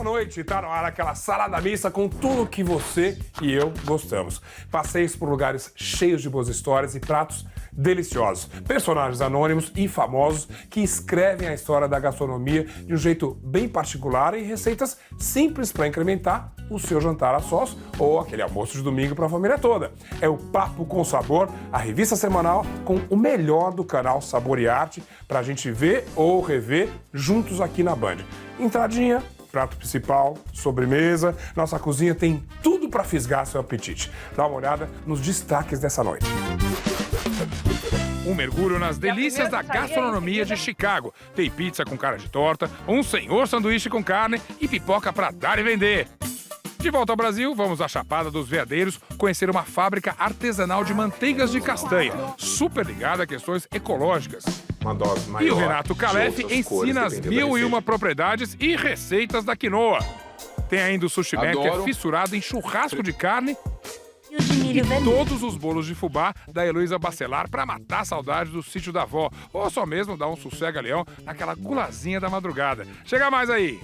noite, tá no ar aquela salada mista com tudo que você e eu gostamos. Passeios por lugares cheios de boas histórias e pratos deliciosos. Personagens anônimos e famosos que escrevem a história da gastronomia de um jeito bem particular e receitas simples para incrementar o seu jantar a sós ou aquele almoço de domingo para a família toda. É o Papo com Sabor, a revista semanal com o melhor do canal Sabor e Arte para a gente ver ou rever juntos aqui na Band. Entradinha, prato principal, sobremesa, nossa cozinha tem tudo para fisgar seu apetite. Dá uma olhada nos destaques dessa noite. Um mergulho nas delícias da gastronomia de Chicago. Tem pizza com cara de torta, um senhor sanduíche com carne e pipoca para dar e vender. De volta ao Brasil, vamos à Chapada dos Veadeiros conhecer uma fábrica artesanal de manteigas de castanha, super ligada a questões ecológicas. E o Renato Calef ensina as 1001 propriedades e receitas da quinoa. Tem ainda o Sushi Man, que é fissurado em churrasco de carne. E todos os bolos de fubá da Heloísa Bacelar para matar a saudade do sítio da avó. Ou só mesmo dar um sossega-leão naquela gulazinha da madrugada. Chega mais aí!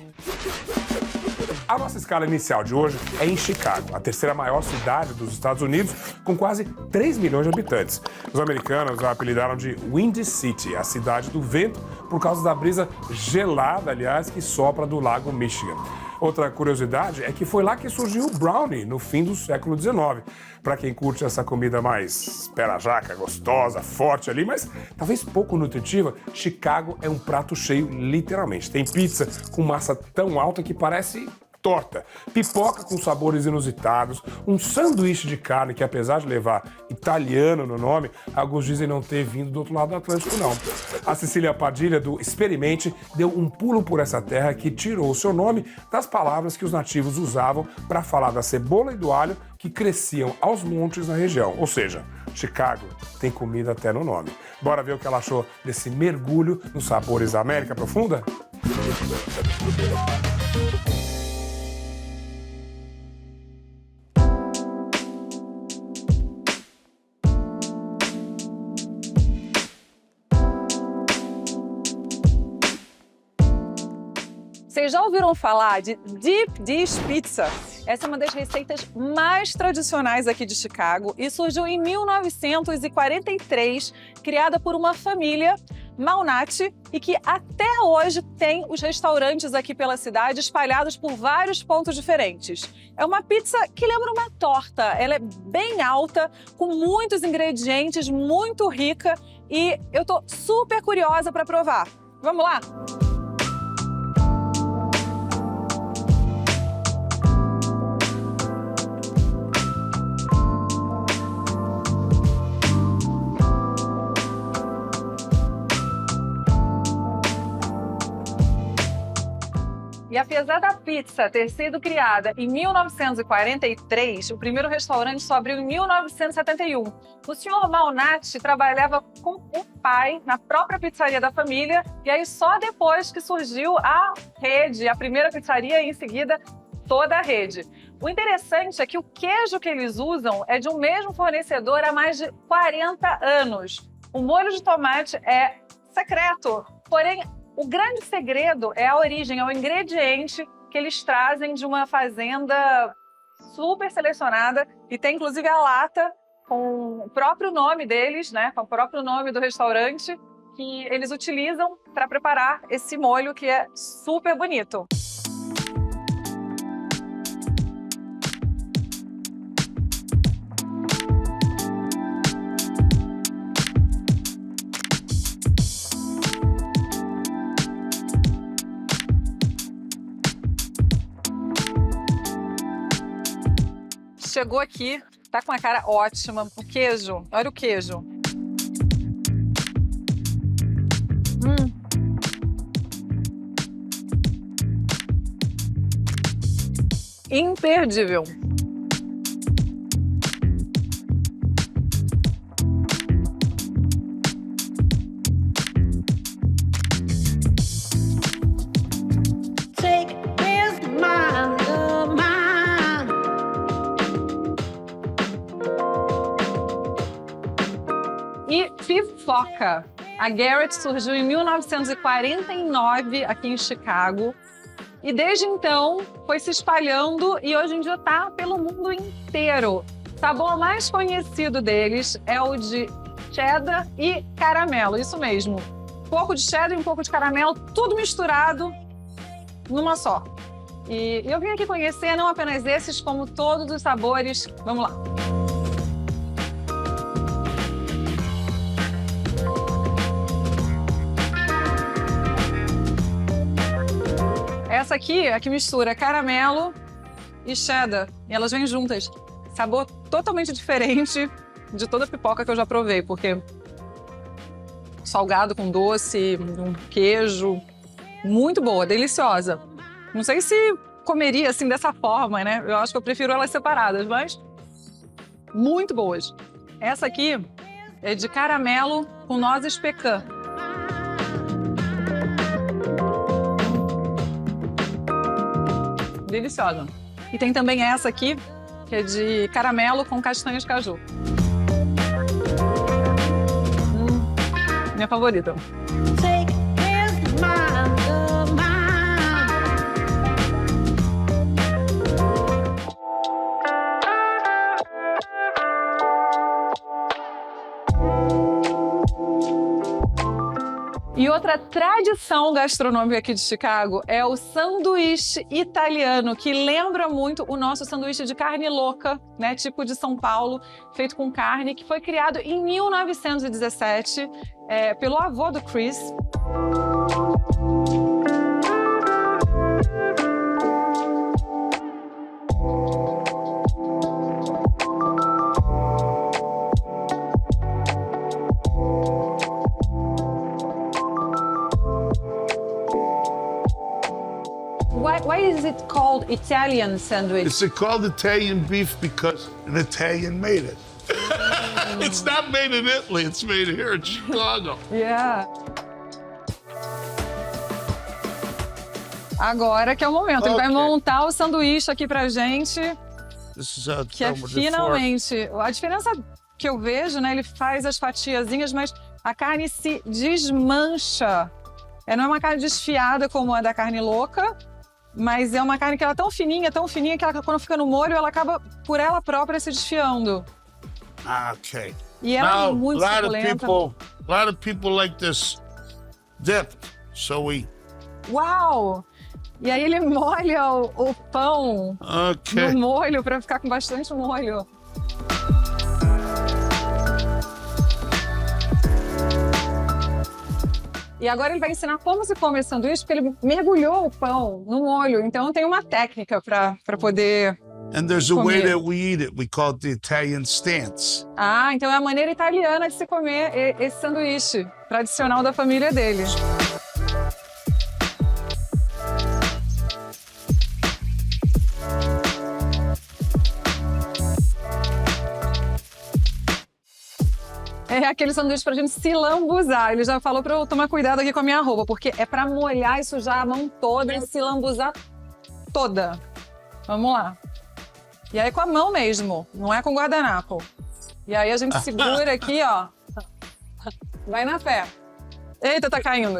A nossa escala inicial de hoje é em Chicago, a terceira maior cidade dos Estados Unidos, com quase 3 milhões de habitantes. Os americanos a apelidaram de Windy City, a cidade do vento, por causa da brisa gelada, aliás, que sopra do lago Michigan. Outra curiosidade é que foi lá que surgiu o brownie, no fim do século XIX. Para quem curte essa comida mais pera-jaca, gostosa, forte ali, mas talvez pouco nutritiva, Chicago é um prato cheio, literalmente. Tem pizza com massa tão alta que parece torta, pipoca com sabores inusitados, um sanduíche de carne que, apesar de levar italiano no nome, alguns dizem não ter vindo do outro lado do Atlântico, não. A Cecília Padilha, do Experimente, deu um pulo por essa terra que tirou o seu nome das palavras que os nativos usavam para falar da cebola e do alho que cresciam aos montes na região. Ou seja, Chicago tem comida até no nome. Bora ver o que ela achou desse mergulho nos sabores da América Profunda? Vocês já ouviram falar de Deep Dish Pizza? Essa é uma das receitas mais tradicionais aqui de Chicago e surgiu em 1943, criada por uma família, Malnati, e que até hoje tem os restaurantes aqui pela cidade espalhados por vários pontos diferentes. É uma pizza que lembra uma torta, ela é bem alta, com muitos ingredientes, muito rica e eu tô super curiosa para provar. Vamos lá? E apesar da pizza ter sido criada em 1943, o primeiro restaurante só abriu em 1971. O senhor Malnati trabalhava com o pai na própria pizzaria da família, e aí só depois que surgiu a rede, a primeira pizzaria e em seguida toda a rede. O interessante é que o queijo que eles usam é de um mesmo fornecedor há mais de 40 anos. O molho de tomate é secreto, porém o grande segredo é a origem, é o ingrediente que eles trazem de uma fazenda super selecionada e tem inclusive a lata com o próprio nome deles, né, com o próprio nome do restaurante que eles utilizam para preparar esse molho que é super bonito. Chegou aqui, tá com a cara ótima. O queijo, olha o queijo. Imperdível. E pipoca. A Garrett surgiu em 1949 aqui em Chicago. E desde então foi se espalhando e hoje em dia está pelo mundo inteiro. O sabor mais conhecido deles é o de cheddar e caramelo, isso mesmo. Um pouco de cheddar e um pouco de caramelo, tudo misturado numa só. E eu vim aqui conhecer não apenas esses, como todos os sabores. Vamos lá. Essa aqui é a que mistura caramelo e cheddar. E elas vêm juntas. Sabor totalmente diferente de toda a pipoca que eu já provei, porque salgado com doce, um queijo, muito boa, deliciosa. Não sei se comeria assim dessa forma, né? Eu acho que eu prefiro elas separadas, mas muito boas. Essa aqui é de caramelo com nozes pecan. Deliciosa. E tem também essa aqui, que é de caramelo com castanhas de caju. Minha favorita. E outra tradição gastronômica aqui de Chicago é o sanduíche italiano, que lembra muito o nosso sanduíche de carne louca, né, tipo de São Paulo, feito com carne, que foi criado em 1917 pelo avô do Chris. Why is it called Italian sandwich? It's called Italian beef because an Italian made it. It's not made in Italy, it's made here in Chicago. Yeah. Agora que é o momento. Ele vai montar o sanduíche aqui pra gente, This is que é finalmente... A diferença que eu vejo, né, ele faz as fatiazinhas, mas a carne se desmancha. Não é uma carne desfiada como a da carne louca, mas é uma carne que ela é tão fininha que ela, quando fica no molho, ela acaba por ela própria se desfiando. Okay. E ela é Now, muito a suculenta. lot of people like this dipped, so we... Uau! E aí ele molha o pão Okay. no molho para ficar com bastante molho. E agora ele vai ensinar como se come esse sanduíche, porque ele mergulhou o pão no molho. Então tem uma técnica para poder... And there's a way comer. that we eat it. We call it the Italian stance. Ah, então é a maneira italiana de se comer esse sanduíche tradicional da família dele. É aquele sanduíche pra gente se lambuzar. Ele já falou pra eu tomar cuidado aqui com a minha roupa, porque é pra molhar e sujar a mão toda e se lambuzar toda. Vamos lá. E aí com a mão mesmo, não é com guardanapo. E aí a gente segura aqui, ó. Vai na fé. Eita, tá caindo.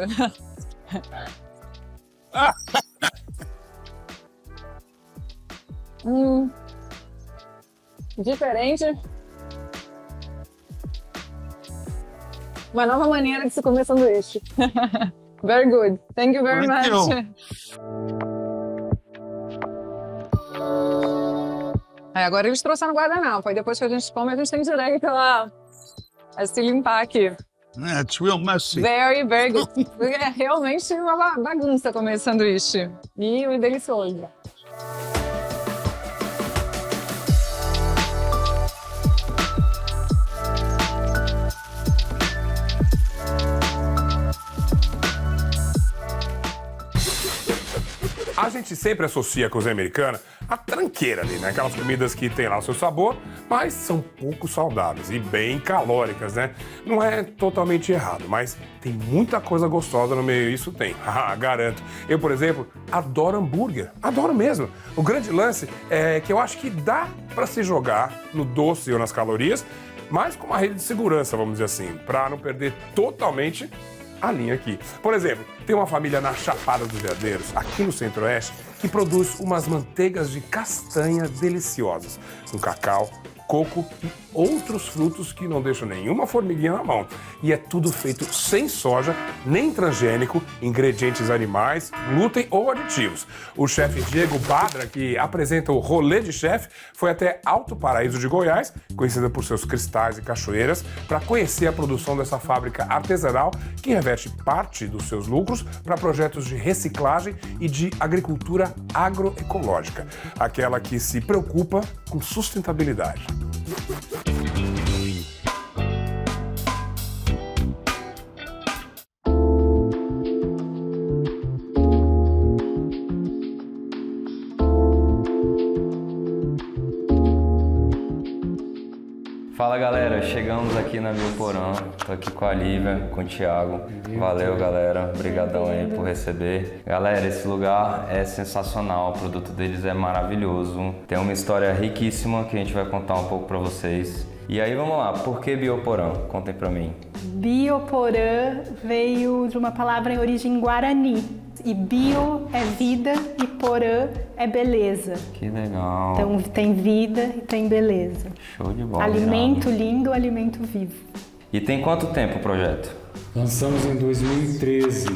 Diferente. Uma nova maneira de se comer sanduíche. Very good. Thank you very Thank much. you. Aí agora eles trouxeram guardanapo. Aí depois que a gente come, a gente tem direito a se limpar aqui. Yeah, it's real messy. Very, very good. É realmente uma bagunça comer esse sanduíche. E é delicioso. A gente sempre associa a cozinha americana à tranqueira ali, né? Aquelas comidas que tem lá o seu sabor, mas são pouco saudáveis e bem calóricas, né? Não é totalmente errado, mas tem muita coisa gostosa no meio, isso tem, garanto. Eu, por exemplo, adoro hambúrguer, adoro mesmo. O grande lance é que eu acho que dá para se jogar no doce ou nas calorias, mas com uma rede de segurança, vamos dizer assim, para não perder totalmente a linha aqui. Por exemplo, tem uma família na Chapada dos Veadeiros, aqui no Centro-Oeste, que produz umas manteigas de castanha deliciosas, com cacau, coco e outros frutos que não deixam nenhuma formiguinha na mão. E é tudo feito sem soja, nem transgênico, ingredientes animais, glúten ou aditivos. O chefe Diego Badra, que apresenta o Rolê de Chefe, foi até Alto Paraíso de Goiás, conhecida por seus cristais e cachoeiras, para conhecer a produção dessa fábrica artesanal que reverte parte dos seus lucros para projetos de reciclagem e de agricultura agroecológica, aquela que se preocupa com sustentabilidade. Fala galera, chegamos aqui na Bioporã, tô aqui com a Lívia, com o Thiago. Valeu galera, obrigadão aí por receber. Galera, esse lugar é sensacional, o produto deles é maravilhoso. Tem uma história riquíssima que a gente vai contar um pouco pra vocês. E aí vamos lá, por que Bioporã? Contem pra mim. Bioporã veio de uma palavra em origem guarani. E bio é vida e porã é beleza. Que legal. Então tem vida e tem beleza. Show de bola. Alimento lindo, alimento vivo. E tem quanto tempo o projeto? Lançamos em 2013,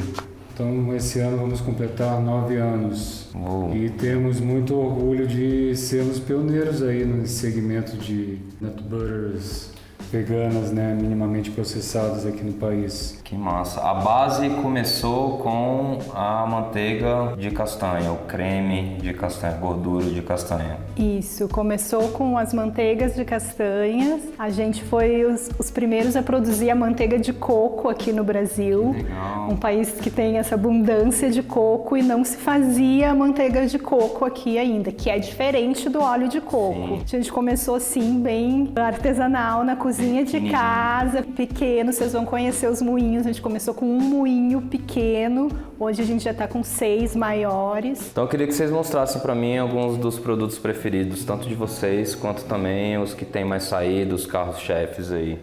então esse ano vamos completar 9 anos. E temos muito orgulho de sermos pioneiros aí nesse segmento de nut butters veganas, né, minimamente processadas aqui no país. Que massa. A base começou com a manteiga de castanha, o creme de castanha, gordura de castanha. Isso, começou com as manteigas de castanhas. A gente foi os primeiros a produzir a manteiga de coco aqui no Brasil. Legal. Um país que tem essa abundância de coco e não se fazia a manteiga de coco aqui ainda, que é diferente do óleo de coco. Sim. A gente começou assim, bem artesanal, na cozinha de casa, pequeno, vocês vão conhecer os moinhos. A gente começou com um moinho pequeno, hoje a gente já está com 6 maiores. Então eu queria que vocês mostrassem para mim alguns dos produtos preferidos, tanto de vocês quanto também os que têm mais saído, os carros-chefes aí.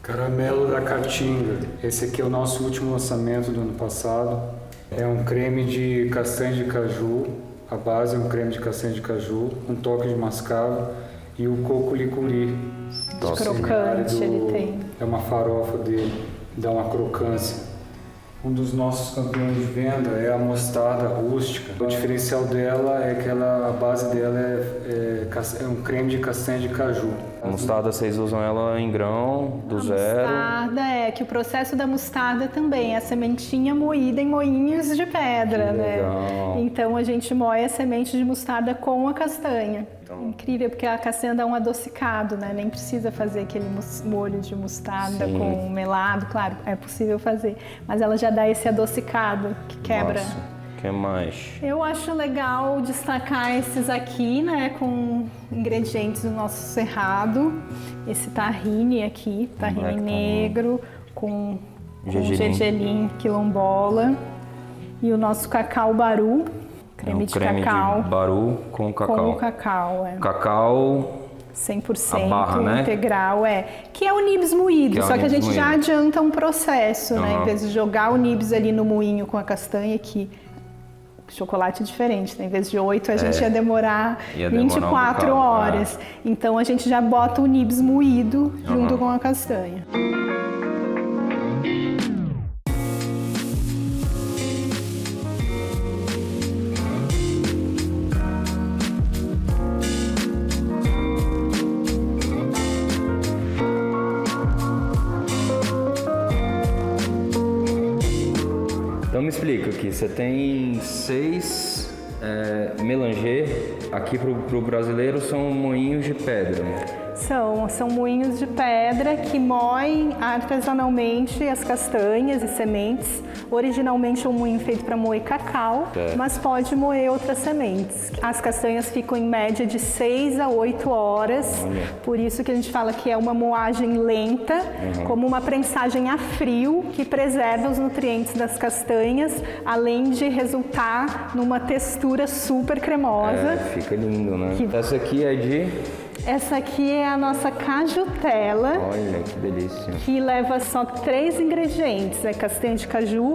Caramelo da Caatinga. Esse aqui é o nosso último lançamento do ano passado. É um creme de castanha de caju. A base é um creme de castanha de caju, um toque de mascavo e o coco licuri. Crocante ele tem. É uma farofa dele, dá uma crocância. Um dos nossos campeões de venda é a mostarda rústica. O diferencial dela é que a base dela é um creme de castanha de caju. A mostarda, vocês usam ela em grão, do zero? A mostarda que o processo da mostarda também é a sementinha moída em moinhos de pedra, Que né? legal. Então a gente moe a semente de mostarda com a castanha. Incrível, porque a castanha dá um adocicado, né? Nem precisa fazer aquele molho de mostarda com melado, claro, é possível fazer, mas ela já dá esse adocicado que quebra. Nossa, o que mais? Eu acho legal destacar esses aqui, né, com ingredientes do nosso cerrado. Esse tahine aqui, tahine negro, com gergelim quilombola. E o nosso cacau baru, creme de cacau. De baru com cacau. Com o cacau, é. Cacau 100% a barra, né? integral, que é o nibs moído, só que a gente já adianta um processo, né? Em vez de jogar o nibs ali no moinho com a castanha, que chocolate é diferente, né? Em vez de 8, a gente ia demorar 24 horas. Então a gente já bota o nibs moído junto com a castanha. Então me explica aqui, você tem 6 melanger, aqui pro brasileiro são moinhos de pedra. São moinhos de pedra que moem artesanalmente as castanhas e sementes. Originalmente é um moinho feito para moer cacau, mas pode moer outras sementes. As castanhas ficam em média de 6 a 8 horas, por isso que a gente fala que é uma moagem lenta, como uma prensagem a frio, que preserva os nutrientes das castanhas, além de resultar numa textura super cremosa. Fica lindo, né? Essa aqui é de... Essa aqui é a nossa cajutela, Olha, que delícia. que leva só 3 ingredientes, é castanha de caju,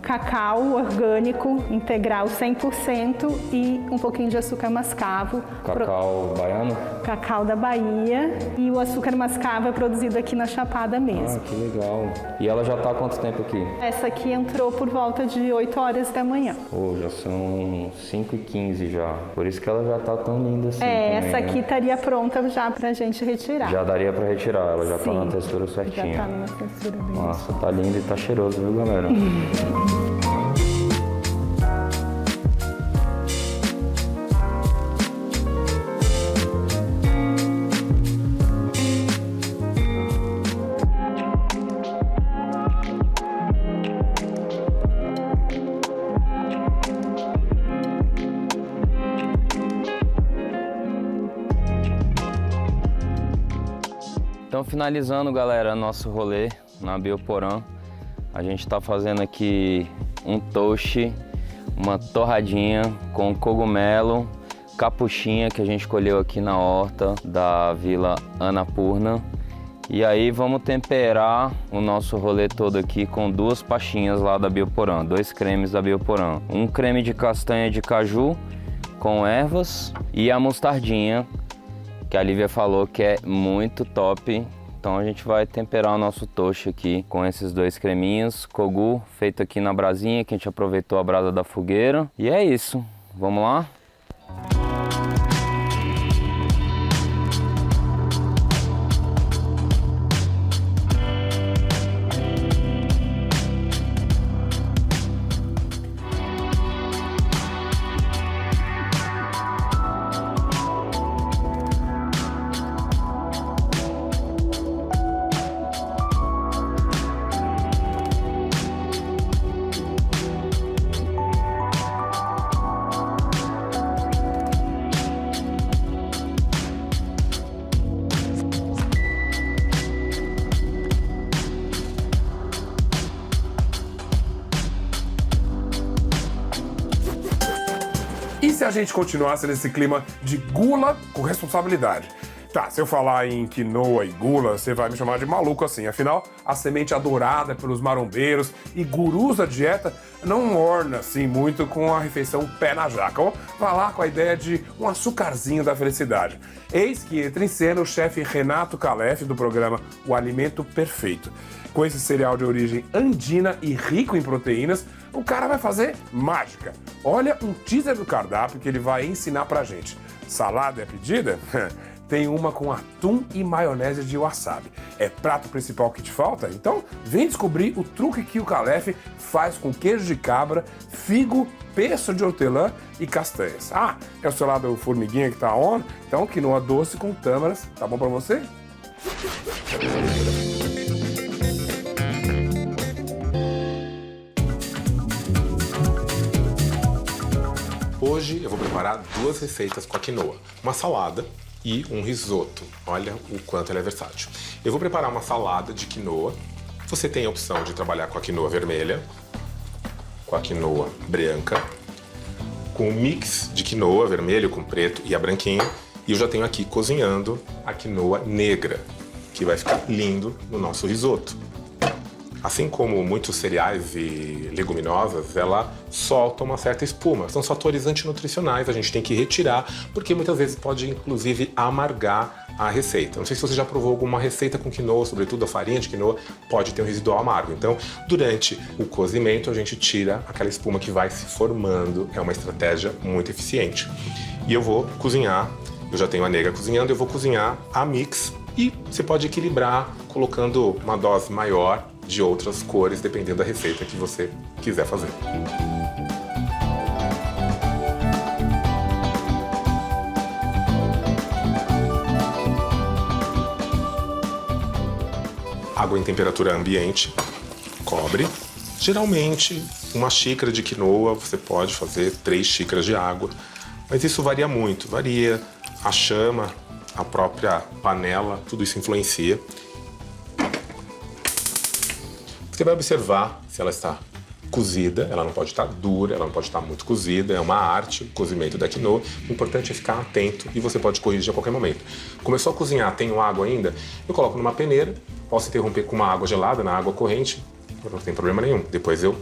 cacau orgânico, integral 100% e um pouquinho de açúcar mascavo. Cacau baiano? Cacau da Bahia, e o açúcar mascavo é produzido aqui na Chapada mesmo. Ah, que legal. E ela já tá há quanto tempo aqui? Essa aqui entrou por volta de 8 horas da manhã. Pô, já são 5h15 já. Por isso que ela já tá tão linda assim. É, também, essa aqui né? estaria pronta já pra gente retirar. Já daria pra retirar, ela já tá Sim, na textura certinha. Já tá numa textura bem. Nossa, tá lindo e tá cheiroso, viu, galera? Então, finalizando, galera, nosso rolê na Bioporã, a gente tá fazendo aqui um toast, uma torradinha com cogumelo, capuchinha que a gente colheu aqui na horta da Vila Annapurna. E aí vamos temperar o nosso rolê todo aqui com 2 pastinhas lá da Bioporã, 2 cremes da Bioporã. Um creme de castanha de caju com ervas e a mostardinha, que a Lívia falou que é muito top. Então a gente vai temperar o nosso toast aqui com esses 2 creminhos, cogu feito aqui na brasinha, que a gente aproveitou a brasa da fogueira. E é isso, vamos lá? E se a gente continuasse nesse clima de gula com responsabilidade? Tá, se eu falar em quinoa e gula, você vai me chamar de maluco assim. Afinal, a semente adorada pelos marombeiros e gurus da dieta não orna assim muito com a refeição pé na jaca. Ou vai lá com a ideia de um açucarzinho da felicidade. Eis que entra em cena o chefe Renato Calef do programa O Alimento Perfeito. Com esse cereal de origem andina e rico em proteínas, o cara vai fazer mágica. Olha um teaser do cardápio que ele vai ensinar pra gente. Salada é pedida? Tem uma com atum e maionese de wasabi. É prato principal que te falta? Então vem descobrir o truque que o Calef faz com queijo de cabra, figo, pesto de hortelã e castanhas. Ah, é o seu lado formiguinha que tá on? Então quinoa doce com tâmaras, tá bom pra você? Hoje eu vou preparar 2 receitas com a quinoa. Uma salada e um risoto. Olha o quanto ela é versátil. Eu vou preparar uma salada de quinoa. Você tem a opção de trabalhar com a quinoa vermelha, com a quinoa branca, com um mix de quinoa vermelho com preto e a branquinha. E eu já tenho aqui cozinhando a quinoa negra, que vai ficar lindo no nosso risoto. Assim como muitos cereais e leguminosas, ela solta uma certa espuma. São fatores antinutricionais, a gente tem que retirar, porque muitas vezes pode, inclusive, amargar a receita. Não sei se você já provou alguma receita com quinoa, sobretudo a farinha de quinoa, pode ter um residual amargo. Então, durante o cozimento, a gente tira aquela espuma que vai se formando. É uma estratégia muito eficiente. E eu vou cozinhar, eu já tenho a negra cozinhando, eu vou cozinhar a mix e você pode equilibrar colocando uma dose maior de outras cores, dependendo da receita que você quiser fazer. Água em temperatura ambiente, cobre. Geralmente, uma xícara de quinoa, você pode fazer 3 xícaras de água, mas isso varia muito, varia a chama, a própria panela, tudo isso influencia. Você vai observar se ela está cozida, ela não pode estar dura, ela não pode estar muito cozida, é uma arte o cozimento da quinoa. O importante é ficar atento e você pode corrigir a qualquer momento. Começou a cozinhar, tenho água ainda, eu coloco numa peneira, posso interromper com uma água gelada, na água corrente, não tem problema nenhum. Depois eu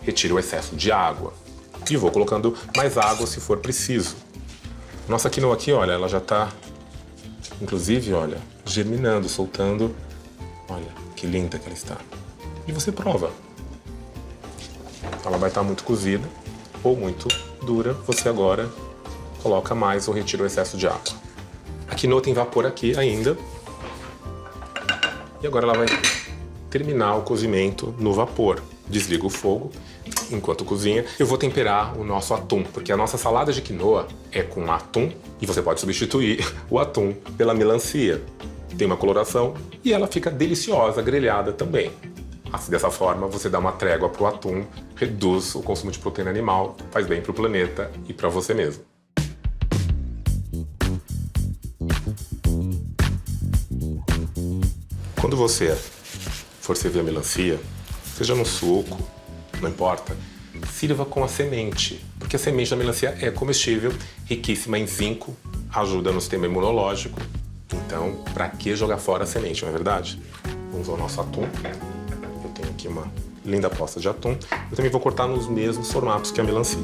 retiro o excesso de água e vou colocando mais água se for preciso. Nossa quinoa aqui, olha, ela já está, inclusive, olha, germinando, soltando. Olha, que linda que ela está. E você prova. Ela vai estar muito cozida ou muito dura. Você agora coloca mais ou retira o excesso de água. A quinoa tem vapor aqui ainda. E agora ela vai terminar o cozimento no vapor. Desliga o fogo. Enquanto cozinha, eu vou temperar o nosso atum, porque a nossa salada de quinoa é com atum e você pode substituir o atum pela melancia. Tem uma coloração e ela fica deliciosa, grelhada também. Assim, dessa forma, você dá uma trégua para o atum, reduz o consumo de proteína animal, faz bem para o planeta e para você mesmo. Quando você for servir a melancia, seja no suco, não importa, sirva com a semente, porque a semente da melancia é comestível, riquíssima em zinco, ajuda no sistema imunológico. Então, para que jogar fora a semente, não é verdade? Vamos ao nosso atum. Eu tenho aqui uma linda posta de atum. Eu também vou cortar nos mesmos formatos que a melancia.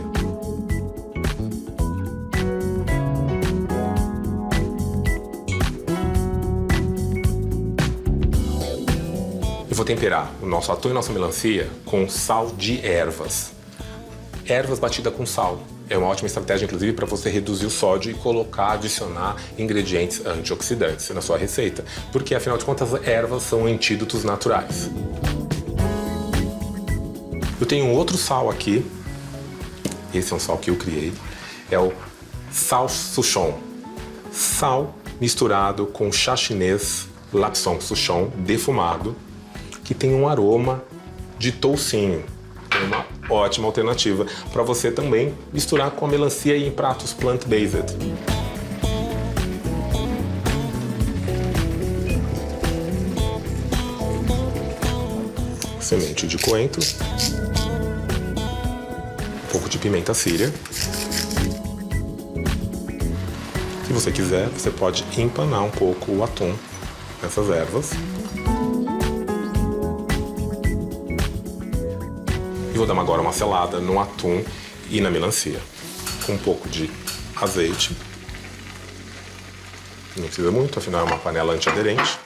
Eu vou temperar o nosso atum e nossa melancia com sal de ervas. Ervas batida com sal. É uma ótima estratégia, inclusive, para você reduzir o sódio e colocar, adicionar ingredientes antioxidantes na sua receita. Porque, afinal de contas, ervas são antídotos naturais. Eu tenho um outro sal aqui. Esse é um sal que eu criei. É o sal Souchong. Sal misturado com chá chinês Lapsang Souchong defumado, que tem um aroma de toucinho. É uma ótima alternativa para você também misturar com a melancia em pratos plant-based. Semente de coentro, um pouco de pimenta síria. Se você quiser, você pode empanar um pouco o atum nessas ervas. E vou dar agora uma selada no atum e na melancia. Com um pouco de azeite. Não precisa muito, afinal é uma panela antiaderente.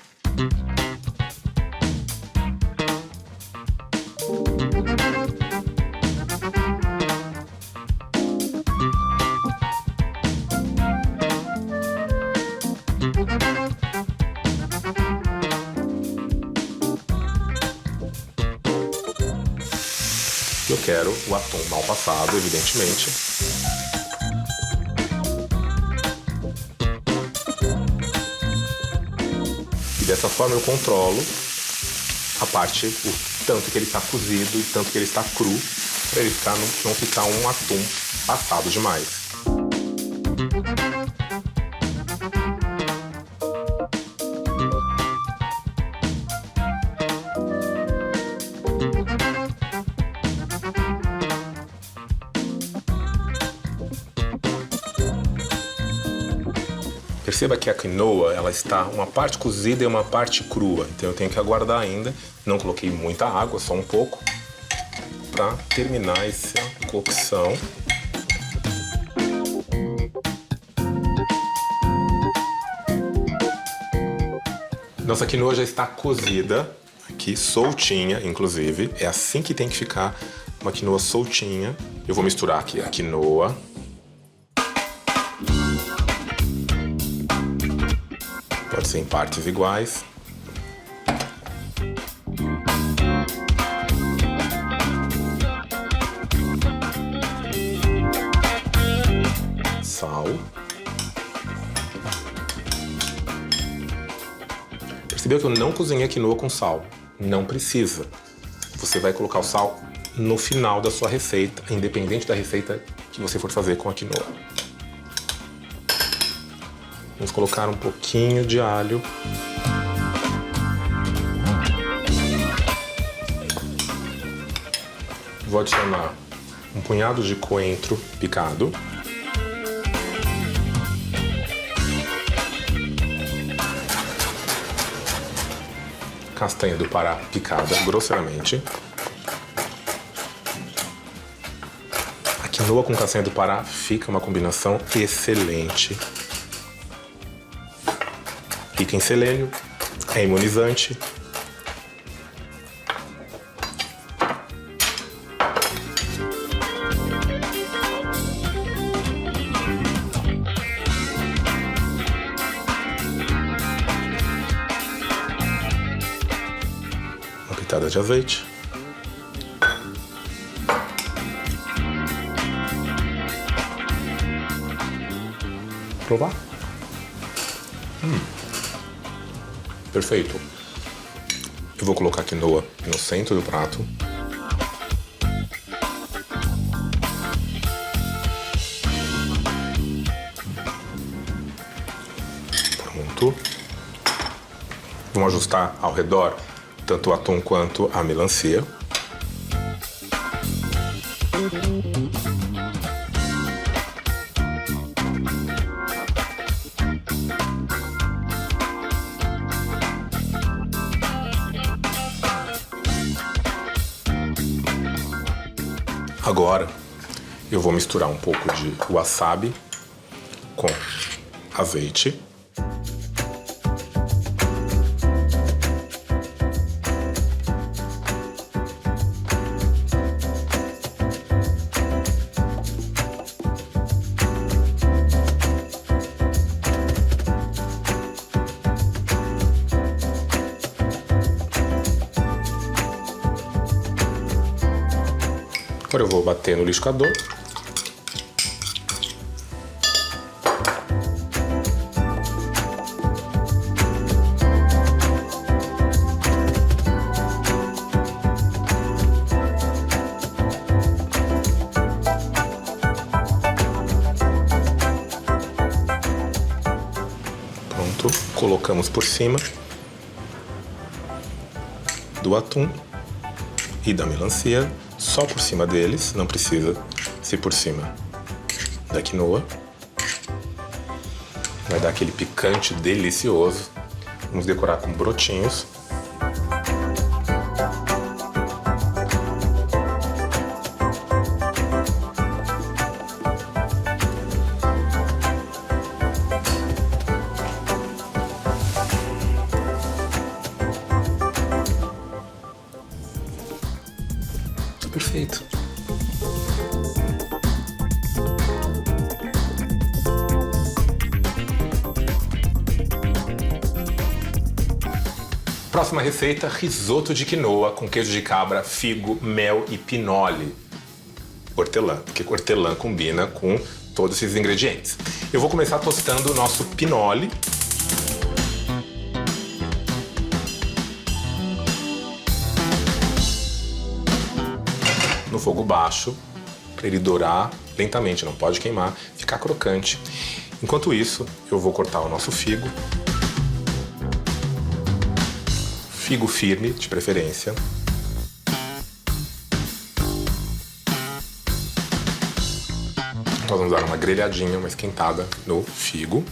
Eu quero o atum mal passado, evidentemente. E dessa forma eu controlo a parte, o tanto que ele está cozido e tanto que ele está cru, para ele não ficar um atum passado demais. Perceba que a quinoa, ela está uma parte cozida e uma parte crua, então eu tenho que aguardar ainda. Não coloquei muita água, só um pouco, para terminar essa cocção. Nossa quinoa já está cozida, aqui soltinha, inclusive. É assim que tem que ficar uma quinoa soltinha. Eu vou misturar aqui a quinoa. Pode ser em partes iguais. Sal. Percebeu que eu não cozinhei a quinoa com sal? Não precisa. Você vai colocar o sal no final da sua receita, independente da receita que você for fazer com a quinoa. Vamos colocar um pouquinho de alho. Vou adicionar um punhado de coentro picado. Castanha do Pará picada grosseiramente. A quinoa com castanha do Pará fica uma combinação excelente. Rica em selênio, é imunizante. Uma pitada de azeite. Provar? Perfeito. Eu vou colocar a quinoa no centro do prato. Pronto. Vamos ajustar ao redor tanto o atum quanto a melancia. Agora eu vou misturar um pouco de wasabi com azeite. Agora eu vou bater no liquidificador. Pronto, colocamos por cima do atum e da melancia. Só por cima deles, não precisa ser por cima da quinoa. Vai dar aquele picante delicioso. Vamos decorar com brotinhos. Perfeito. Próxima receita, risoto de quinoa com queijo de cabra, figo, mel e pinole. Hortelã, porque hortelã combina com todos esses ingredientes. Eu vou começar tostando o nosso pinole. No fogo baixo, para ele dourar lentamente, não pode queimar, ficar crocante. Enquanto isso, eu vou cortar o nosso figo. Figo firme, de preferência. Nós vamos dar uma grelhadinha, uma esquentada no figo.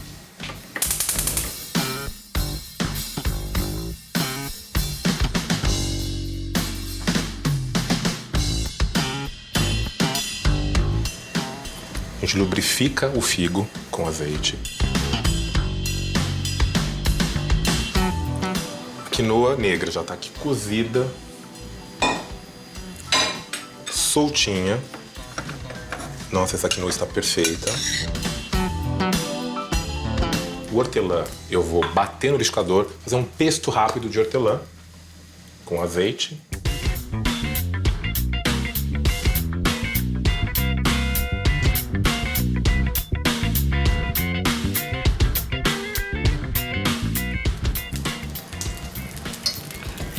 A gente lubrifica o figo com azeite. A quinoa negra já está aqui cozida, soltinha. Nossa, essa quinoa está perfeita. O hortelã eu vou bater no liquidificador, fazer um pesto rápido de hortelã com azeite.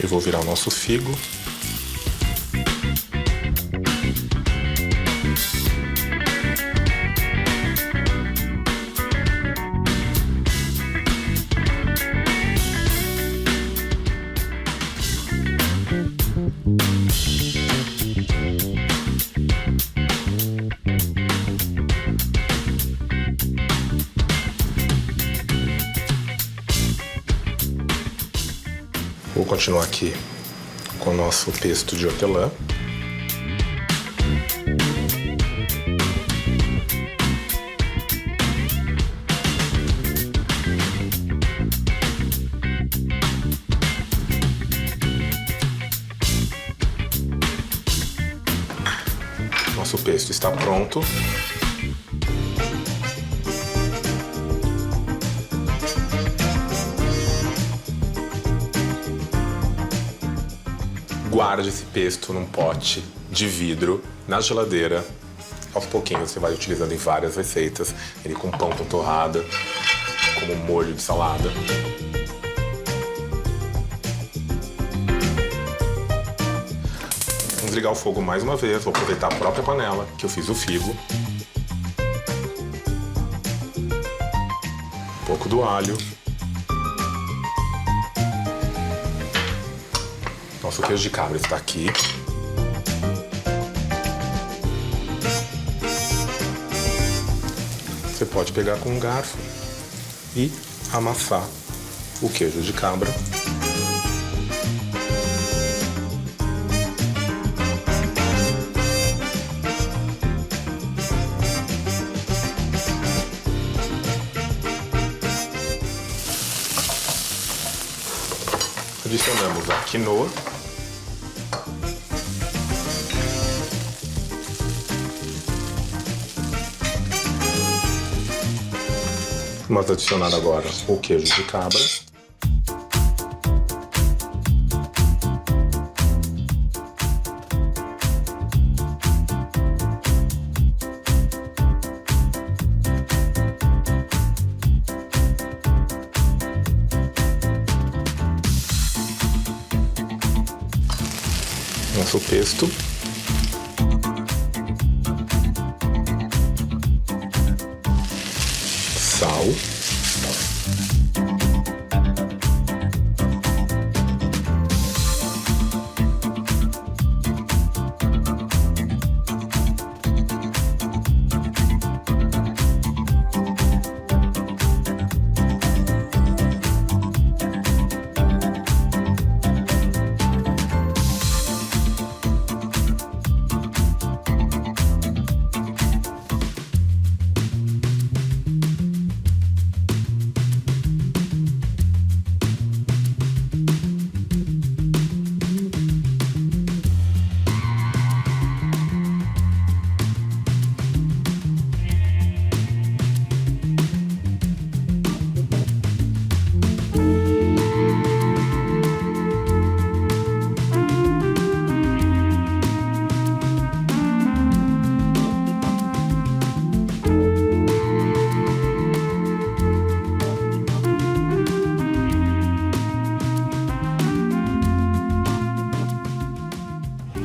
Eu vou virar o nosso figo. Vou continuar aqui com o nosso pesto de hortelã. Nosso pesto está pronto. Guarde esse pesto num pote de vidro na geladeira. Aos pouquinhos você vai utilizando em várias receitas. Ele com pão com torrada, como molho de salada. Vamos ligar o fogo mais uma vez. Vou aproveitar a própria panela que eu fiz o figo. Um pouco do alho. Nosso queijo de cabra está aqui. Você pode pegar com um garfo e amassar o queijo de cabra. Adicionamos a quinoa. Vamos adicionar agora o queijo de cabra. Nosso pesto. Sal.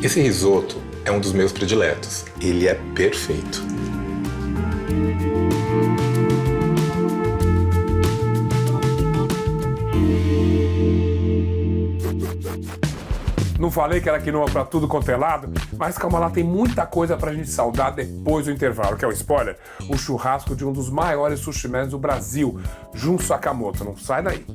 Esse risoto é um dos meus prediletos. Ele é perfeito. Não falei que era quinoa pra tudo quanto é lado? Mas calma lá, tem muita coisa pra gente saudar depois do intervalo. Quer o spoiler? O churrasco de um dos maiores sushimans do Brasil, Jun Sakamoto. Não sai daí.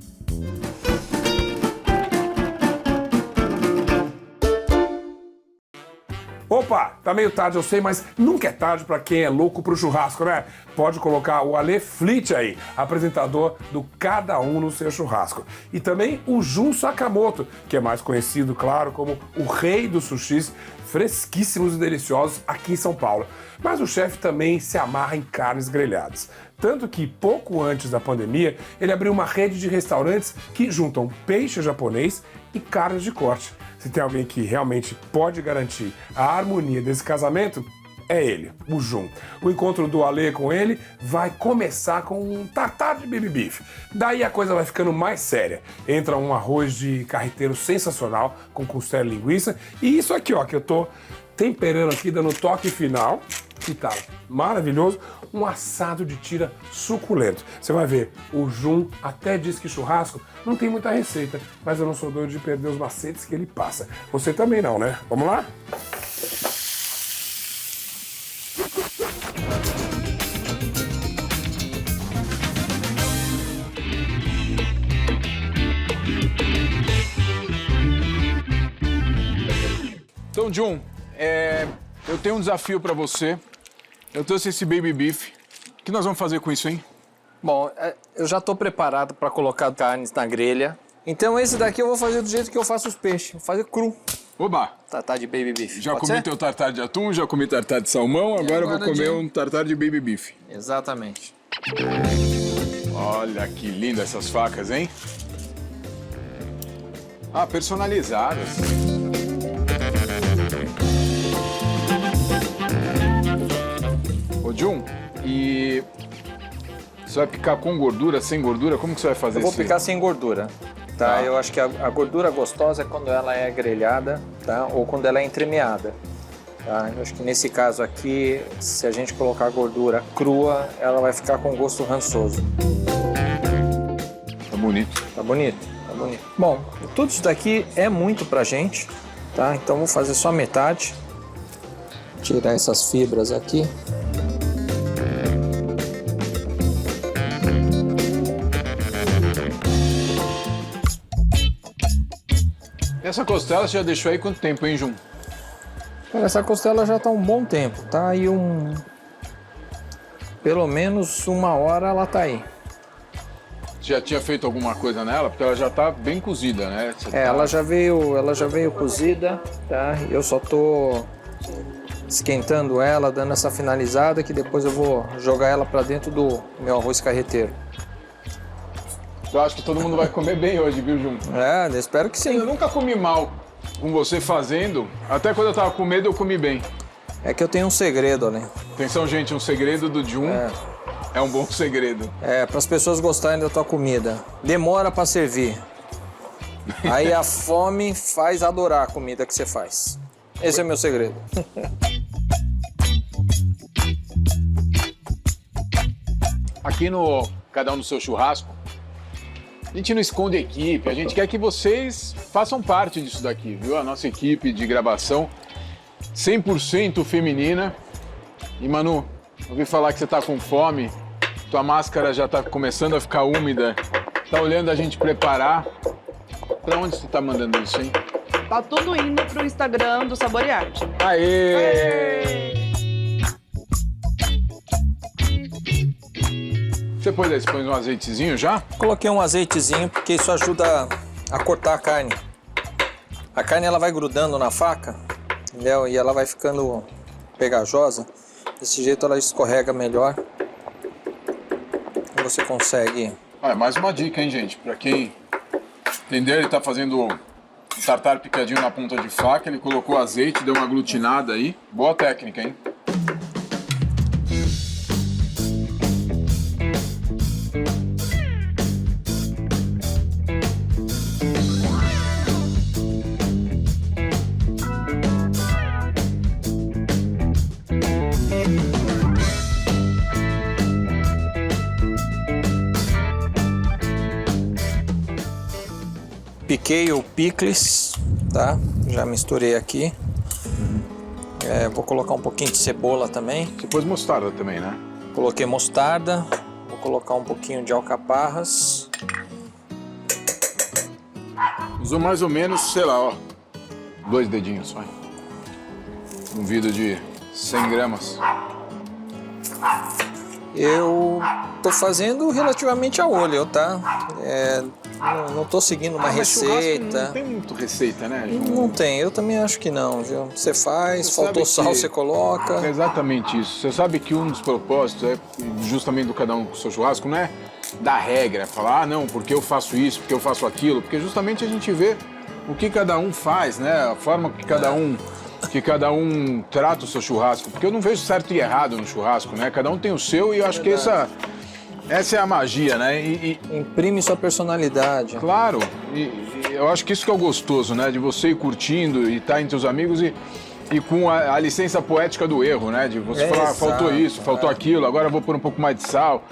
Opa, tá meio tarde, eu sei, mas nunca é tarde pra quem é louco pro churrasco, né? Pode colocar o Ale Flit aí, apresentador do Cada Um no Seu Churrasco. E também o Jun Sakamoto, que é mais conhecido, claro, como o rei dos sushis fresquíssimos e deliciosos aqui em São Paulo. Mas o chefe também se amarra em carnes grelhadas. Tanto que, pouco antes da pandemia, ele abriu uma rede de restaurantes que juntam peixe japonês e carnes de corte. Se tem alguém que realmente pode garantir a harmonia desse casamento, é ele, o Jun. O encontro do Ale com ele vai começar com um tartar de baby beef. Daí a coisa vai ficando mais séria. Entra um arroz de carreteiro sensacional, com costela e linguiça. E isso aqui, ó, que eu tô temperando aqui, dando toque final, que tá maravilhoso, um assado de tira suculento. Você vai ver, o Jun até diz que churrasco não tem muita receita, mas eu não sou doido de perder os macetes que ele passa. Você também não, né? Vamos lá? Bom, John, eu tenho um desafio pra você. Eu trouxe esse baby beef. O que nós vamos fazer com isso, hein? Bom, eu já tô preparado para colocar carnes na grelha. Então esse daqui eu vou fazer do jeito que eu faço os peixes. Vou fazer cru. Oba! Tartar de baby beef. Já Pode comi ser? teu tartar de atum, já comi tartar de salmão, agora eu vou comer um tartar de baby beef. Exatamente. Olha que linda essas facas, hein? Ah, personalizadas. Ô, Jun, e você vai picar com gordura, sem gordura? Como que você vai fazer Eu vou isso? picar sem gordura. Tá? Eu acho que a gordura gostosa é quando ela é grelhada, tá? Ou quando ela é entremeada. Tá? Eu acho que nesse caso aqui, se a gente colocar a gordura crua, ela vai ficar com gosto rançoso. Tá bonito. Tá bonito, tá bonito. Bom, tudo isso daqui é muito pra gente, tá? Então vou fazer só metade. Tirar essas fibras aqui. Essa costela você já deixou aí quanto tempo, hein, Jun? Cara, essa costela já tá um bom tempo, tá aí pelo menos 1 hora ela tá aí. Você já tinha feito alguma coisa nela? Porque ela já tá bem cozida, né? Ela já veio cozida, tá? Eu só tô esquentando ela, dando essa finalizada, que depois eu vou jogar ela pra dentro do meu arroz carreteiro. Eu acho que todo mundo vai comer bem hoje, viu, Jun? Eu espero que sim. Eu nunca comi mal com você fazendo. Até quando eu tava com medo, eu comi bem. É que eu tenho um segredo, né? Atenção, gente, um segredo do Jun é um bom segredo. Para as pessoas gostarem da tua comida. Demora para servir. Aí a fome faz adorar a comida que você faz. Esse é o meu segredo. Aqui no Cada Um no Seu Churrasco, a gente não esconde equipe, a gente quer que vocês façam parte disso daqui, viu? A nossa equipe de gravação 100% feminina. E Manu, ouvi falar que você tá com fome, tua máscara já tá começando a ficar úmida, tá olhando a gente preparar. Pra onde você tá mandando isso, hein? Tá tudo indo pro Instagram do Saborearte. Aê! Aê! Você põe um azeitezinho já? Coloquei um azeitezinho porque isso ajuda a cortar a carne. A carne ela vai grudando na faca, entendeu? E ela vai ficando pegajosa. Desse jeito ela escorrega melhor. E você consegue... Mais uma dica, hein, gente? Pra quem entender, ele tá fazendo o tartar picadinho na ponta de faca, ele colocou azeite, deu uma aglutinada aí. Boa técnica, hein? Piquei o picles, tá? Já misturei aqui. Vou colocar um pouquinho de cebola também. Você pôs mostarda também, né? Coloquei mostarda. Vou colocar um pouquinho de alcaparras. Usou mais ou menos, sei lá, ó, 2 dedinhos só. Um vidro de 100 gramas. Eu tô fazendo relativamente a olho, tá? Não tô seguindo uma receita. Não tem muito receita, né, João? Não tem, eu também acho que não, viu? Você faz, Você faltou sabe sal, que- você coloca. É exatamente isso. Você sabe que um dos propósitos é justamente do Cada Um com o Seu Churrasco, não é dar regra, falar, não, porque eu faço isso, porque eu faço aquilo, porque justamente a gente vê o que cada um faz, né? A forma que cada um trata o seu churrasco. Porque eu não vejo certo e errado no churrasco, né? Cada um tem o seu e eu acho que essa é a magia, né? Imprime sua personalidade. Claro, e eu acho que isso que é o gostoso, né? De você ir curtindo e estar entre os amigos e com a licença poética do erro, né? De você falar, faltou isso, faltou aquilo, agora eu vou pôr um pouco mais de sal.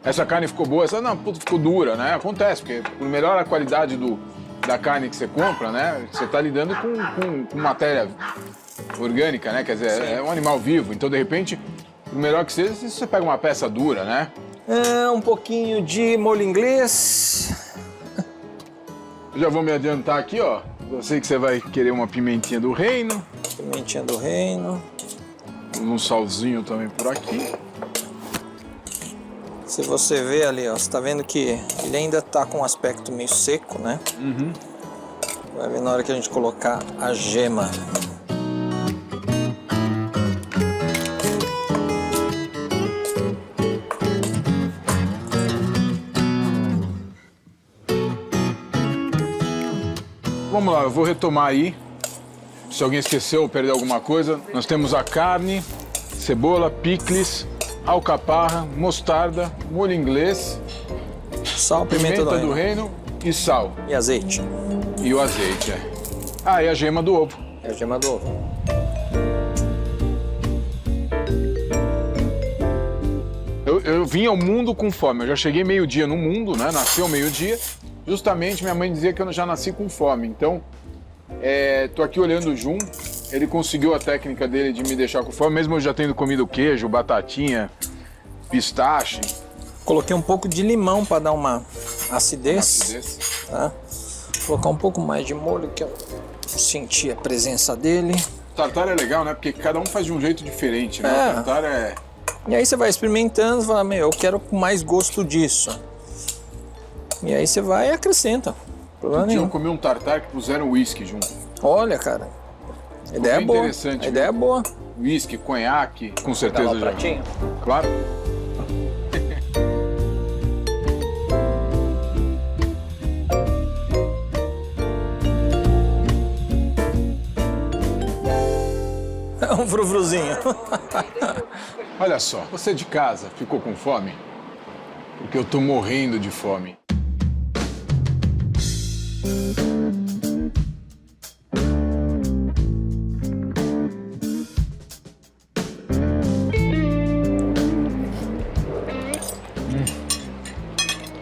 Essa carne ficou boa, essa não, puta, ficou dura, né? Acontece, porque por melhor a qualidade da carne que você compra, né? Você está lidando com matéria orgânica, né? Quer dizer, é um animal vivo, então de repente, o melhor que seja, se você pega uma peça dura, né? Um pouquinho de molho inglês. Eu já vou me adiantar aqui, ó. Eu sei que você vai querer uma pimentinha do reino. Pimentinha do reino. Um salzinho também por aqui. Se você vê ali, ó, você tá vendo que ele ainda tá com um aspecto meio seco, né? Uhum. Vai ver na hora que a gente colocar a gema. Vamos lá, eu vou retomar aí. Se alguém esqueceu ou perdeu alguma coisa, nós temos a carne, cebola, picles, alcaparra, mostarda, molho inglês, sal, pimenta do reino e sal. E azeite. E o azeite, é. Ah, e a gema do ovo. É a gema do ovo. Eu vim ao mundo com fome. Eu já cheguei meio-dia no mundo, né? Nasci ao meio-dia. Justamente minha mãe dizia que eu já nasci com fome. Então, tô aqui olhando o Jun. Ele conseguiu a técnica dele de me deixar com fome, mesmo eu já tendo comido queijo, batatinha, pistache. Coloquei um pouco de limão para dar uma acidez. Tá? Vou colocar um pouco mais de molho, que eu senti a presença dele. Tartar é legal, né? Porque cada um faz de um jeito diferente, né? É. O tartar é... E aí você vai experimentando e fala, meu, eu quero mais gosto disso. E aí você vai e acrescenta. Problema nenhum. Eu comi um tartar que puseram uísque junto. Olha, cara. A ideia é boa. Interessante. A ideia é boa. Uísque, conhaque, com certeza Pegar lá o pratinho? Claro. É um frufruzinho. Olha só, você de casa ficou com fome? Porque eu tô morrendo de fome.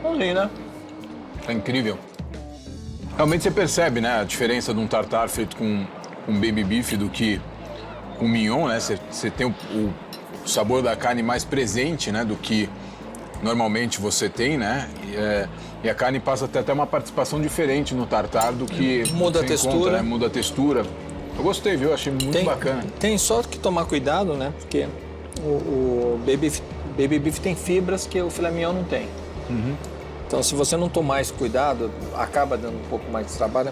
Bonzinho, né? Tá incrível. Realmente você percebe, né, a diferença de um tartar feito com baby beef do que com mignon, né? Você tem o sabor da carne mais presente, né, do que normalmente você tem, né? E a carne passa a ter até uma participação diferente no tartar do que muda a você textura, encontra, né? Muda a textura. Eu gostei, viu? Achei muito bacana. Tem só que tomar cuidado, né? Porque o baby beef tem fibras que o filé mignon não tem. Uhum. Então, se você não tomar esse cuidado, acaba dando um pouco mais de trabalho.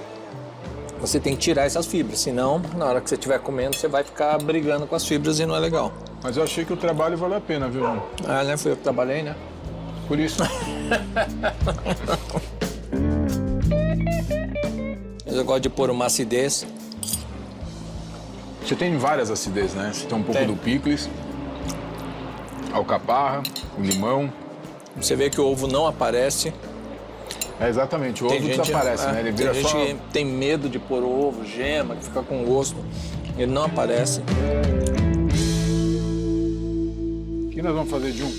Você tem que tirar essas fibras, senão, na hora que você estiver comendo, você vai ficar brigando com as fibras e não é legal. Mas eu achei que o trabalho valeu a pena, viu, João? Ah, né? Fui eu que trabalhei, né? Por isso. Eu gosto de pôr uma acidez. Você tem várias acidez, né? Você tem um pouco do picles, alcaparra, o limão. Você vê que o ovo não aparece. É, exatamente, o ovo desaparece, né? Ele vira tem só... gente que tem medo de pôr ovo, gema, que fica com gosto. Ele não aparece. O que nós vamos fazer, Jun?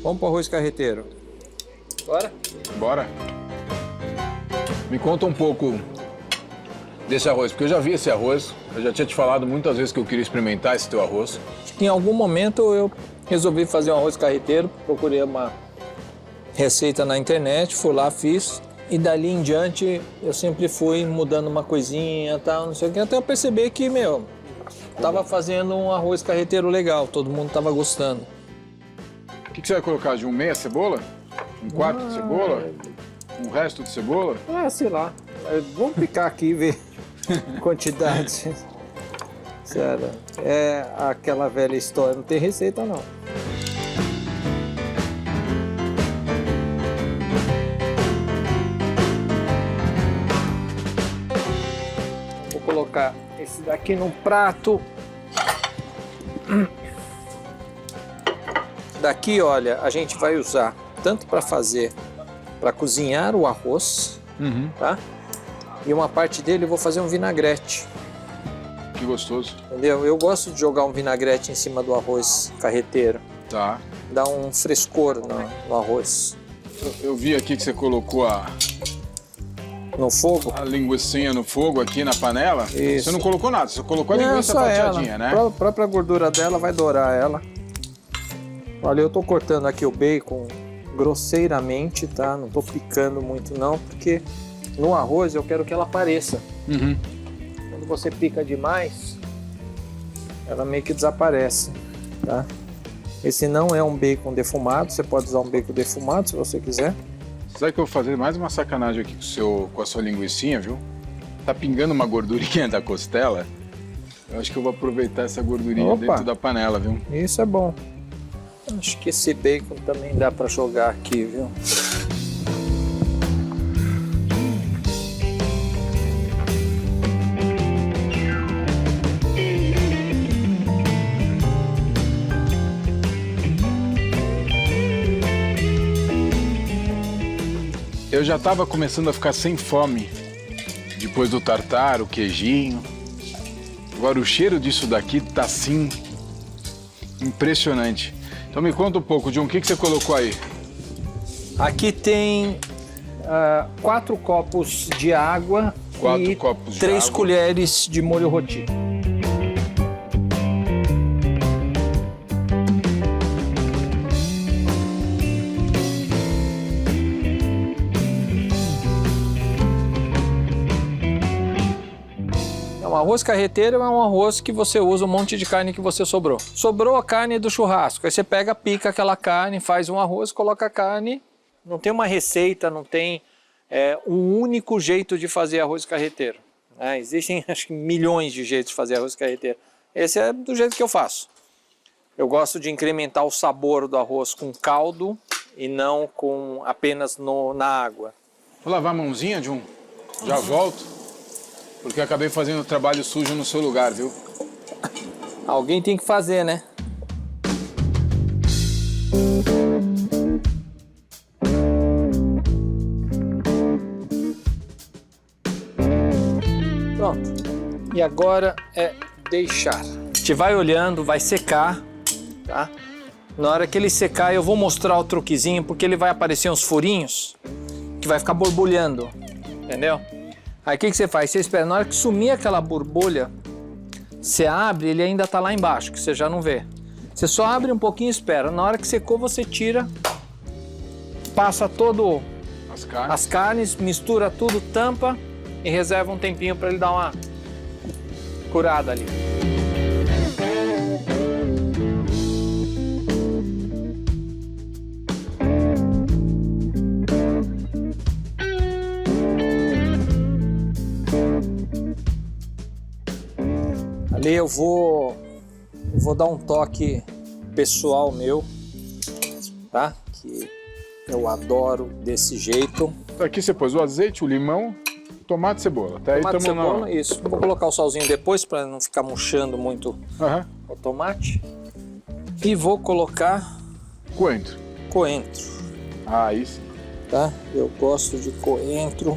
Vamos pro arroz carreteiro. Bora? Bora. Me conta um pouco desse arroz, porque eu já vi esse arroz. Eu já tinha te falado muitas vezes que eu queria experimentar esse teu arroz. Em algum momento eu resolvi fazer um arroz carreteiro, procurei uma receita na internet, fui lá, fiz. E dali em diante eu sempre fui mudando uma coisinha e tal, não sei o que, até eu perceber que, meu, tava fazendo um arroz carreteiro legal, todo mundo tava gostando. O que você vai colocar, de meia cebola? Um quarto de cebola? Um resto de cebola? Sei lá. Vamos picar aqui e ver quantidade. Sério, é aquela velha história, não tem receita não. Vou colocar esse daqui num prato. Daqui, olha, a gente vai usar tanto para cozinhar o arroz, tá? E uma parte dele eu vou fazer um vinagrete. Que gostoso. Entendeu? Eu gosto de jogar um vinagrete em cima do arroz carreteiro. Tá. Dá um frescor no arroz. Eu vi aqui que você colocou no fogo? A linguicinha no fogo aqui na panela. Isso. Você não colocou nada, você colocou a linguiça fatiadinha, né? A própria gordura dela vai dourar ela. Olha, eu tô cortando aqui o bacon grosseiramente, tá? Não tô picando muito não, porque no arroz eu quero que ela apareça. Quando você pica demais, ela meio que desaparece, tá? Esse não é um bacon defumado, você pode usar um bacon defumado se você quiser. Sabe que eu vou fazer mais uma sacanagem aqui com a sua linguicinha, viu? Tá pingando uma gordurinha da costela. Eu acho que eu vou aproveitar essa gordurinha dentro da panela, viu? Isso é bom. Acho que esse bacon também dá para jogar aqui, viu? Eu já tava começando a ficar sem fome. Depois do tartar, o queijinho. Agora o cheiro disso daqui tá assim impressionante. Então me conta um pouco, John, o que você colocou aí? Aqui tem 4 copos de água e 3 colheres de molho roti. O arroz carreteiro é um arroz que você usa um monte de carne que você sobrou. Sobrou a carne do churrasco, aí você pega, pica aquela carne, faz um arroz, coloca a carne. Não tem uma receita, não tem um único jeito de fazer arroz carreteiro. Existem, acho que, milhões de jeitos de fazer arroz carreteiro. Esse é do jeito que eu faço. Eu gosto de incrementar o sabor do arroz com caldo e não com apenas na água. Vou lavar a mãozinha, John. Já volto. Porque eu acabei fazendo trabalho sujo no seu lugar, viu? Alguém tem que fazer, né? Pronto. E agora é deixar. A gente vai olhando, vai secar, tá? Na hora que ele secar, eu vou mostrar o truquezinho, porque ele vai aparecer uns furinhos que vai ficar borbulhando, entendeu? Aí o que você faz? Você espera, na hora que sumir aquela borbulha, você abre, ele ainda tá lá embaixo, que você já não vê. Você só abre um pouquinho e espera. Na hora que secou, você tira, passa todo as carnes, mistura tudo, tampa e reserva um tempinho para ele dar uma curada ali. Ali eu vou dar um toque pessoal meu, tá? Que eu adoro desse jeito. Aqui você pôs o azeite, o limão, tomate e cebola. Tá? Tomate aí e cebola, isso. Vou colocar o salzinho depois para não ficar murchando muito o tomate. E vou colocar... Coentro. Coentro. Ah, isso. Tá? Eu gosto de coentro.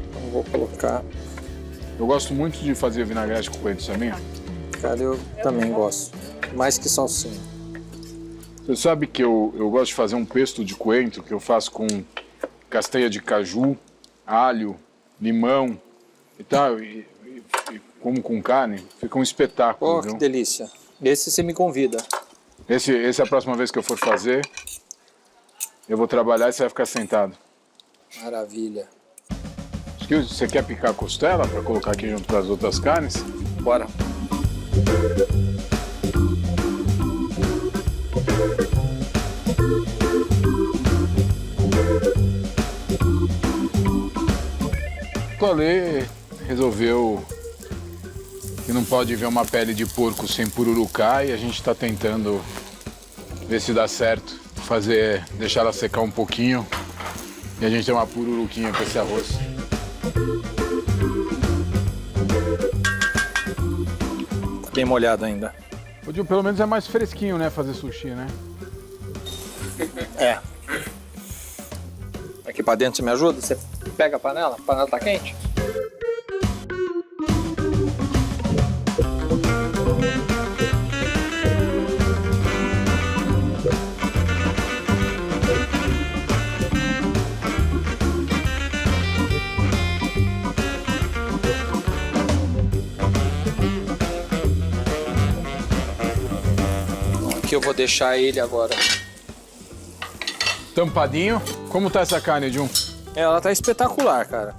Então vou colocar... Eu gosto muito de fazer vinagrete com coentro, sabia? Cara, eu também gosto. Mais que salsinha. Você sabe que eu gosto de fazer um pesto de coentro que eu faço com castanha de caju, alho, limão e tal, e como com carne. Fica um espetáculo, viu? Que delícia. Esse você me convida. Esse é a próxima vez que eu for fazer. Eu vou trabalhar e você vai ficar sentado. Maravilha. Você quer picar a costela para colocar aqui junto com as outras carnes? Bora. O Ale resolveu que não pode ver uma pele de porco sem pururucá e a gente está tentando ver se dá certo. Deixar ela secar um pouquinho e a gente tem uma pururuquinha com esse arroz. Bem molhado ainda. Pelo menos é mais fresquinho, né, fazer sushi, né? É. Aqui pra dentro você me ajuda? Você pega a panela? A panela tá quente? Eu vou deixar ele agora tampadinho. Como tá essa carne, John? Ela tá espetacular, cara.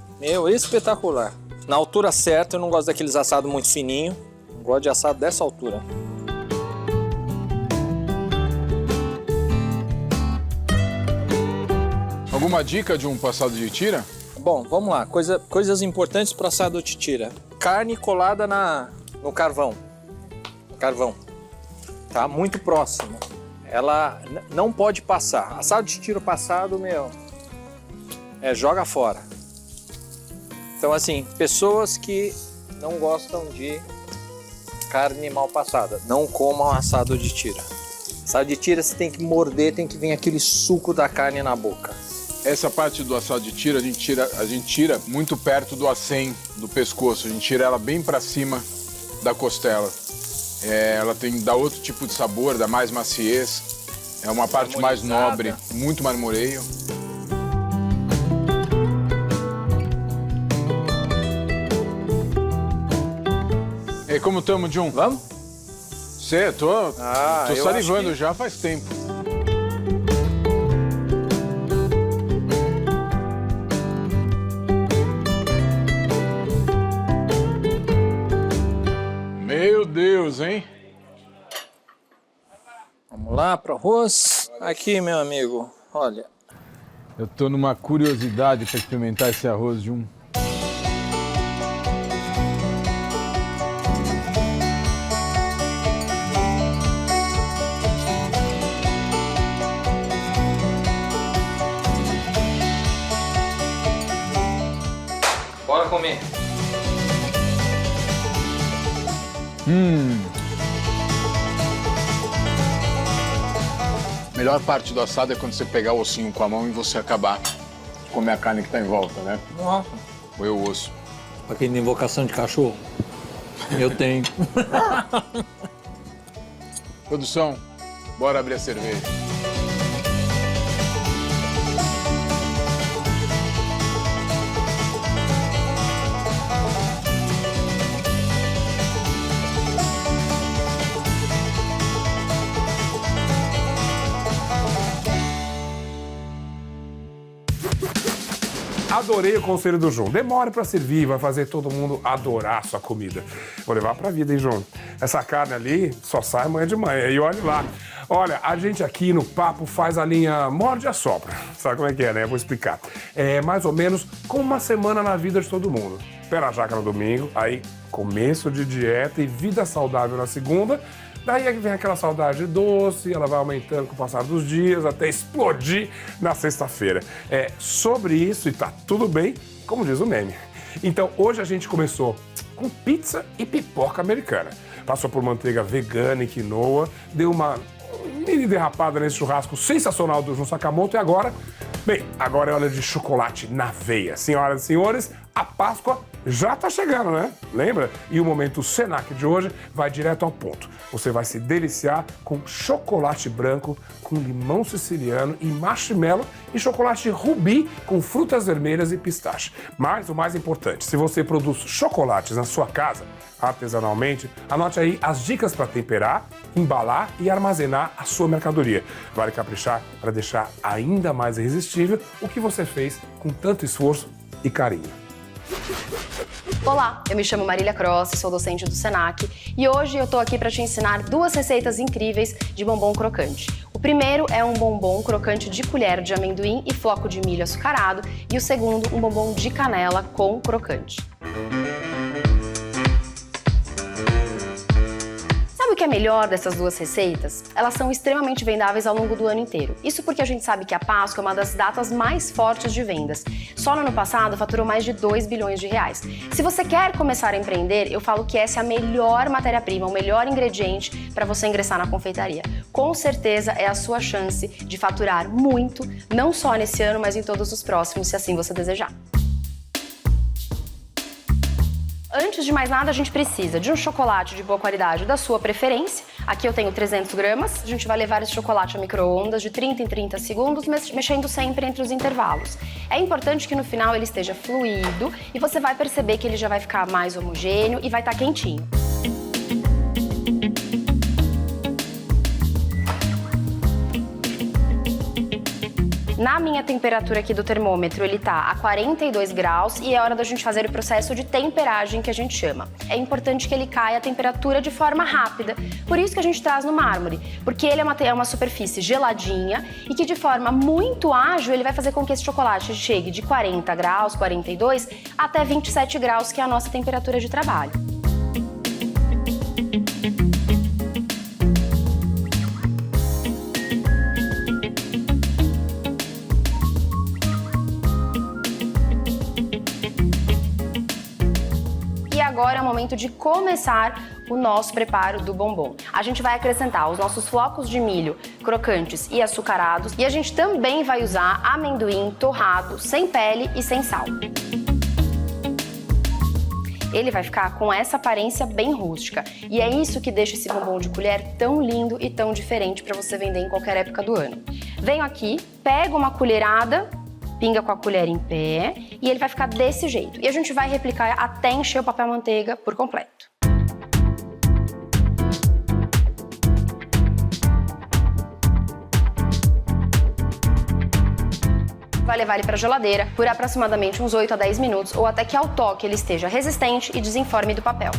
Espetacular. Na altura certa, eu não gosto daqueles assados muito fininhos. Eu gosto de assado dessa altura. Alguma dica de um passado de tira? Bom, vamos lá. Coisas importantes para assado de tira. Carne colada no carvão. Carvão. Tá? Muito próximo. Ela não pode passar. Assado de tira passado, joga fora. Então, assim, pessoas que não gostam de carne mal passada, não comam assado de tira. Assado de tira você tem que morder, tem que vir aquele suco da carne na boca. Essa parte do assado de tira, a gente tira muito perto do acém, do pescoço. A gente tira ela bem para cima da costela. Ela dá outro tipo de sabor, dá mais maciez. É uma parte mais nobre, muito marmoreio. E como estamos, Jun? Vamos? Tô salivando já faz tempo. Meu Deus, hein? Vamos lá pro arroz. Aqui, meu amigo, olha. Eu tô numa curiosidade para experimentar esse arroz, Jun. Bora comer. A melhor parte do assado é quando você pegar o ossinho com a mão e você acabar de comer a carne que tá em volta, né? Nossa. Ou o osso. Pra quem tem invocação de cachorro, eu tenho. Produção, bora abrir a cerveja. Adorei o conselho do João. Demore pra servir, vai fazer todo mundo adorar a sua comida. Vou levar pra vida, hein, João? Essa carne ali só sai amanhã de manhã. E olha lá. Olha, a gente aqui no Papo faz a linha morde e assopra. Sabe como é que é, né? Eu vou explicar. É mais ou menos como uma semana na vida de todo mundo. Pé na jaca no domingo, aí começo de dieta e vida saudável na segunda. Daí vem aquela saudade doce, ela vai aumentando com o passar dos dias, até explodir na sexta-feira. É sobre isso e tá tudo bem, como diz o meme. Então, hoje a gente começou com pizza e pipoca americana. Passou por manteiga vegana e quinoa, deu uma mini derrapada nesse churrasco sensacional do Jun Sakamoto e agora é hora de chocolate na veia. Senhoras e senhores, a Páscoa já tá chegando, né? Lembra? E o Momento Senac de hoje vai direto ao ponto. Você vai se deliciar com chocolate branco, com limão siciliano e marshmallow e chocolate rubi com frutas vermelhas e pistache. Mas o mais importante, se você produz chocolates na sua casa, artesanalmente, anote aí as dicas para temperar, embalar e armazenar a sua mercadoria. Vale caprichar para deixar ainda mais irresistível o que você fez com tanto esforço e carinho. Olá, eu me chamo Marília Cross, sou docente do Senac e hoje eu tô aqui para te ensinar duas receitas incríveis de bombom crocante. O primeiro é um bombom crocante de colher de amendoim e floco de milho açucarado e o segundo, um bombom de canela com crocante. Sabe o que é melhor dessas duas receitas? Elas são extremamente vendáveis ao longo do ano inteiro. Isso porque a gente sabe que a Páscoa é uma das datas mais fortes de vendas. Só no ano passado faturou mais de 2 bilhões de reais. Se você quer começar a empreender, eu falo que essa é a melhor matéria-prima, o melhor ingrediente para você ingressar na confeitaria. Com certeza é a sua chance de faturar muito, não só nesse ano, mas em todos os próximos, se assim você desejar. Antes de mais nada, a gente precisa de um chocolate de boa qualidade da sua preferência. Aqui eu tenho 300 gramas. A gente vai levar esse chocolate a micro-ondas de 30 em 30 segundos, mexendo sempre entre os intervalos. É importante que no final ele esteja fluido e você vai perceber que ele já vai ficar mais homogêneo e vai estar quentinho. Na minha temperatura aqui do termômetro, ele tá a 42 graus e é hora da gente fazer o processo de temperagem, que a gente chama. É importante que ele caia a temperatura de forma rápida, por isso que a gente traz no mármore, porque ele é uma superfície geladinha e que de forma muito ágil ele vai fazer com que esse chocolate chegue de 40 graus, 42 até 27 graus, que é a nossa temperatura de trabalho. Agora é o momento de começar o nosso preparo do bombom. A gente vai acrescentar os nossos flocos de milho crocantes e açucarados e a gente também vai usar amendoim torrado, sem pele e sem sal. Ele vai ficar com essa aparência bem rústica e é isso que deixa esse bombom de colher tão lindo e tão diferente para você vender em qualquer época do ano. Venho aqui, pego uma colherada, pinga com a colher em pé e ele vai ficar desse jeito. E a gente vai replicar até encher o papel manteiga por completo. Vai levar ele para a geladeira por aproximadamente uns 8 a 10 minutos ou até que ao toque ele esteja resistente e desenforme do papel.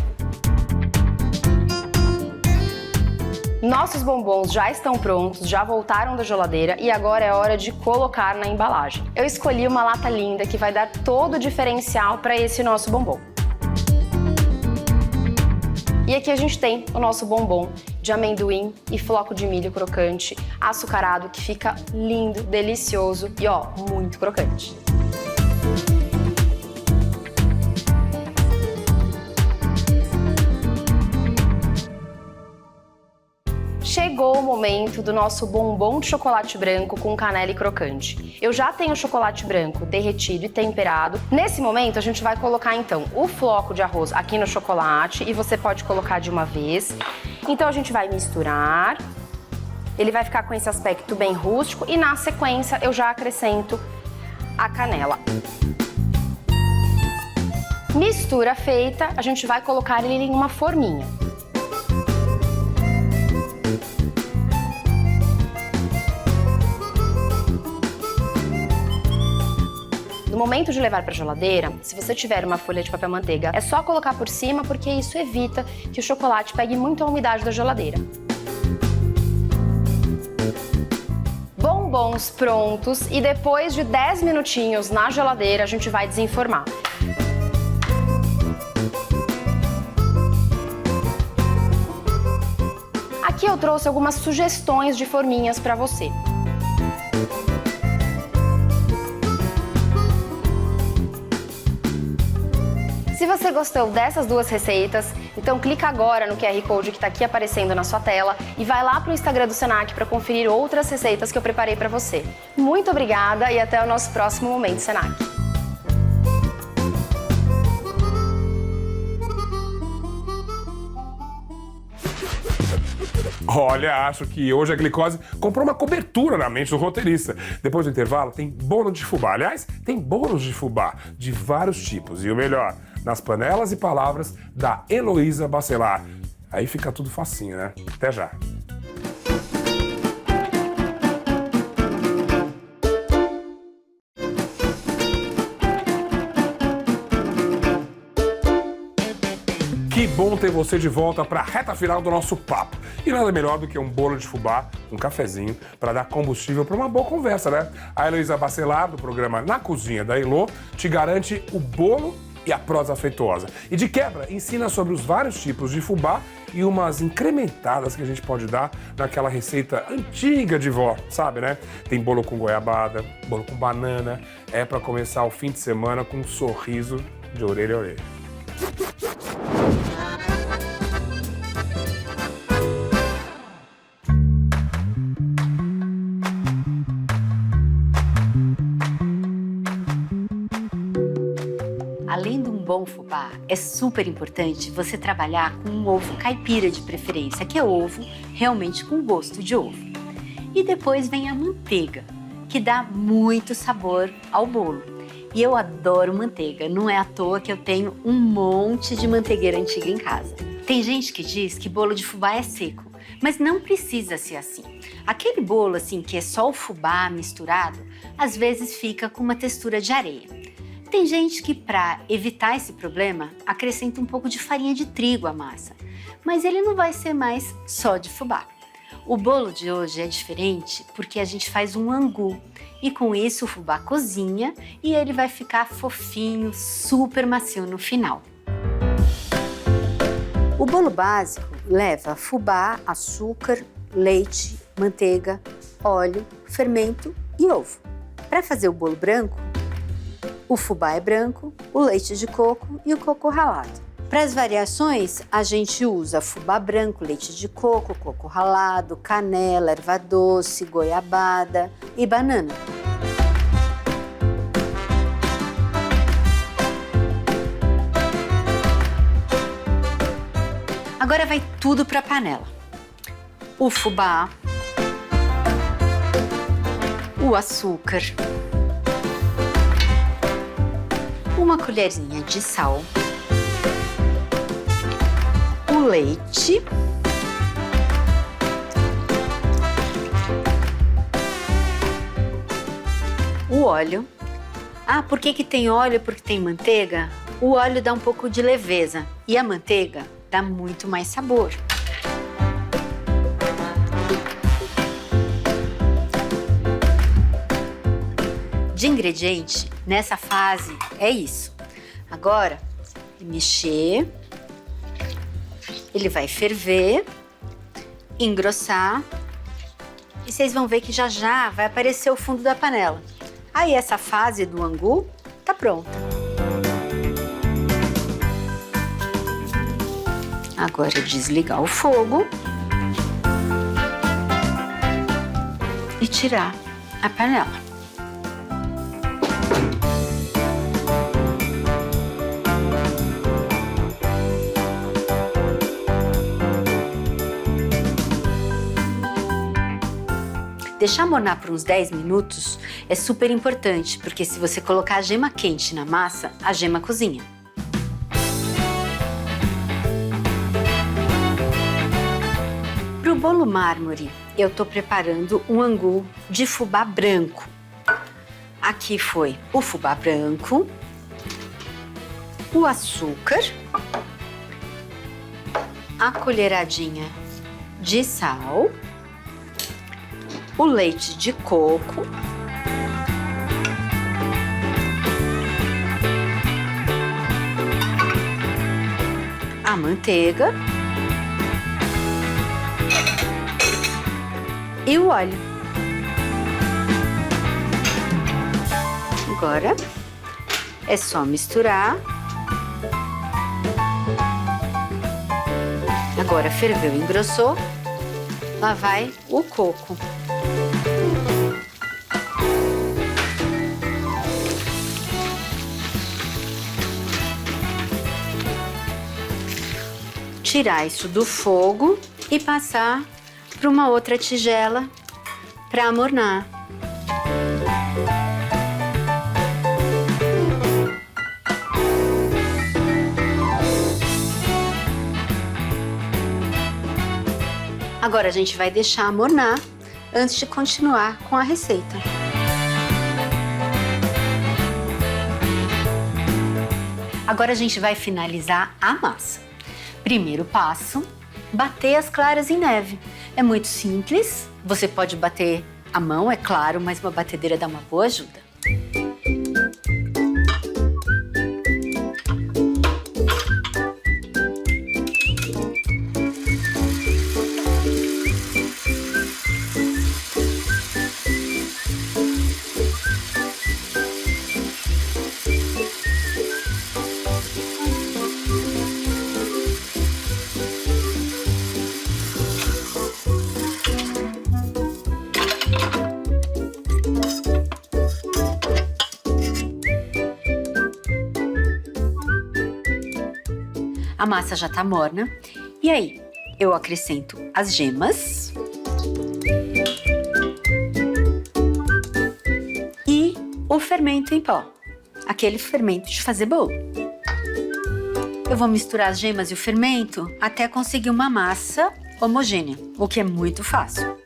Nossos bombons já estão prontos, já voltaram da geladeira e agora é hora de colocar na embalagem. Eu escolhi uma lata linda que vai dar todo o diferencial para esse nosso bombom. E aqui a gente tem o nosso bombom de amendoim e floco de milho crocante, açucarado, que fica lindo, delicioso e ó, muito crocante. Chegou o momento do nosso bombom de chocolate branco com canela e crocante. Eu já tenho o chocolate branco derretido e temperado. Nesse momento, a gente vai colocar, então, o floco de arroz aqui no chocolate e você pode colocar de uma vez. Então, a gente vai misturar. Ele vai ficar com esse aspecto bem rústico e, na sequência, eu já acrescento a canela. Mistura feita, a gente vai colocar ele em uma forminha. No momento de levar para a geladeira, se você tiver uma folha de papel manteiga, é só colocar por cima porque isso evita que o chocolate pegue muito a umidade da geladeira. Bombons prontos e depois de 10 minutinhos na geladeira a gente vai desenformar. Aqui eu trouxe algumas sugestões de forminhas para você. Se você gostou dessas duas receitas, então clica agora no QR Code que está aqui aparecendo na sua tela e vai lá para o Instagram do Senac para conferir outras receitas que eu preparei para você. Muito obrigada e até o nosso próximo Momento Senac. Olha, acho que hoje a glicose comprou uma cobertura na mente do roteirista. Depois do intervalo, tem bolo de fubá. Aliás, tem bolos de fubá de vários tipos. E o melhor, nas panelas e palavras da Heloísa Bacelar. Aí fica tudo facinho, né? Até já. Que bom ter você de volta para a reta final do nosso papo. E nada melhor do que um bolo de fubá, um cafezinho, para dar combustível para uma boa conversa, né? A Heloísa Bacelar, do programa Na Cozinha da Elô, te garante o bolo e a prosa afetuosa. E de quebra, ensina sobre os vários tipos de fubá e umas incrementadas que a gente pode dar naquela receita antiga de vó, sabe, né? Tem bolo com goiabada, bolo com banana. É para começar o fim de semana com um sorriso de orelha a orelha. Além de um bom fubá, é super importante você trabalhar com um ovo caipira de preferência, que é ovo realmente com gosto de ovo. E depois vem a manteiga, que dá muito sabor ao bolo. E eu adoro manteiga, não é à toa que eu tenho um monte de manteigueira antiga em casa. Tem gente que diz que bolo de fubá é seco, mas não precisa ser assim. Aquele bolo assim que é só o fubá misturado, às vezes fica com uma textura de areia. Tem gente que, para evitar esse problema, acrescenta um pouco de farinha de trigo à massa, mas ele não vai ser mais só de fubá. O bolo de hoje é diferente porque a gente faz um angu e com isso o fubá cozinha e ele vai ficar fofinho, super macio no final. O bolo básico leva fubá, açúcar, leite, manteiga, óleo, fermento e ovo. Para fazer o bolo branco, o fubá é branco, o leite de coco e o coco ralado. Para as variações, a gente usa fubá branco, leite de coco, coco ralado, canela, erva doce, goiabada e banana. Agora vai tudo para a panela. O fubá, o açúcar, uma colherzinha de sal, o leite, o óleo. Ah, por que tem óleo? Porque tem manteiga? O óleo dá um pouco de leveza e a manteiga dá muito mais sabor. De ingrediente, nessa fase, é isso. Agora, mexer, ele vai ferver, engrossar e vocês vão ver que já já vai aparecer o fundo da panela. Aí essa fase do angu tá pronta. Agora desligar o fogo e tirar a panela. Deixar mornar por uns 10 minutos é super importante, porque se você colocar a gema quente na massa, a gema cozinha. Para o bolo mármore, eu estou preparando um angu de fubá branco. Aqui foi o fubá branco, o açúcar, a colheradinha de sal, o leite de coco, a manteiga e o óleo. Agora é só misturar. Agora ferveu e engrossou. Lá vai o coco. Tirar isso do fogo e passar para uma outra tigela para amornar. Agora a gente vai deixar amornar antes de continuar com a receita. Agora a gente vai finalizar a massa. Primeiro passo, bater as claras em neve. É muito simples, você pode bater à mão, é claro, mas uma batedeira dá uma boa ajuda. A massa já tá morna. E aí, eu acrescento as gemas. E o fermento em pó. Aquele fermento de fazer bolo. Eu vou misturar as gemas e o fermento até conseguir uma massa homogênea, o que é muito fácil.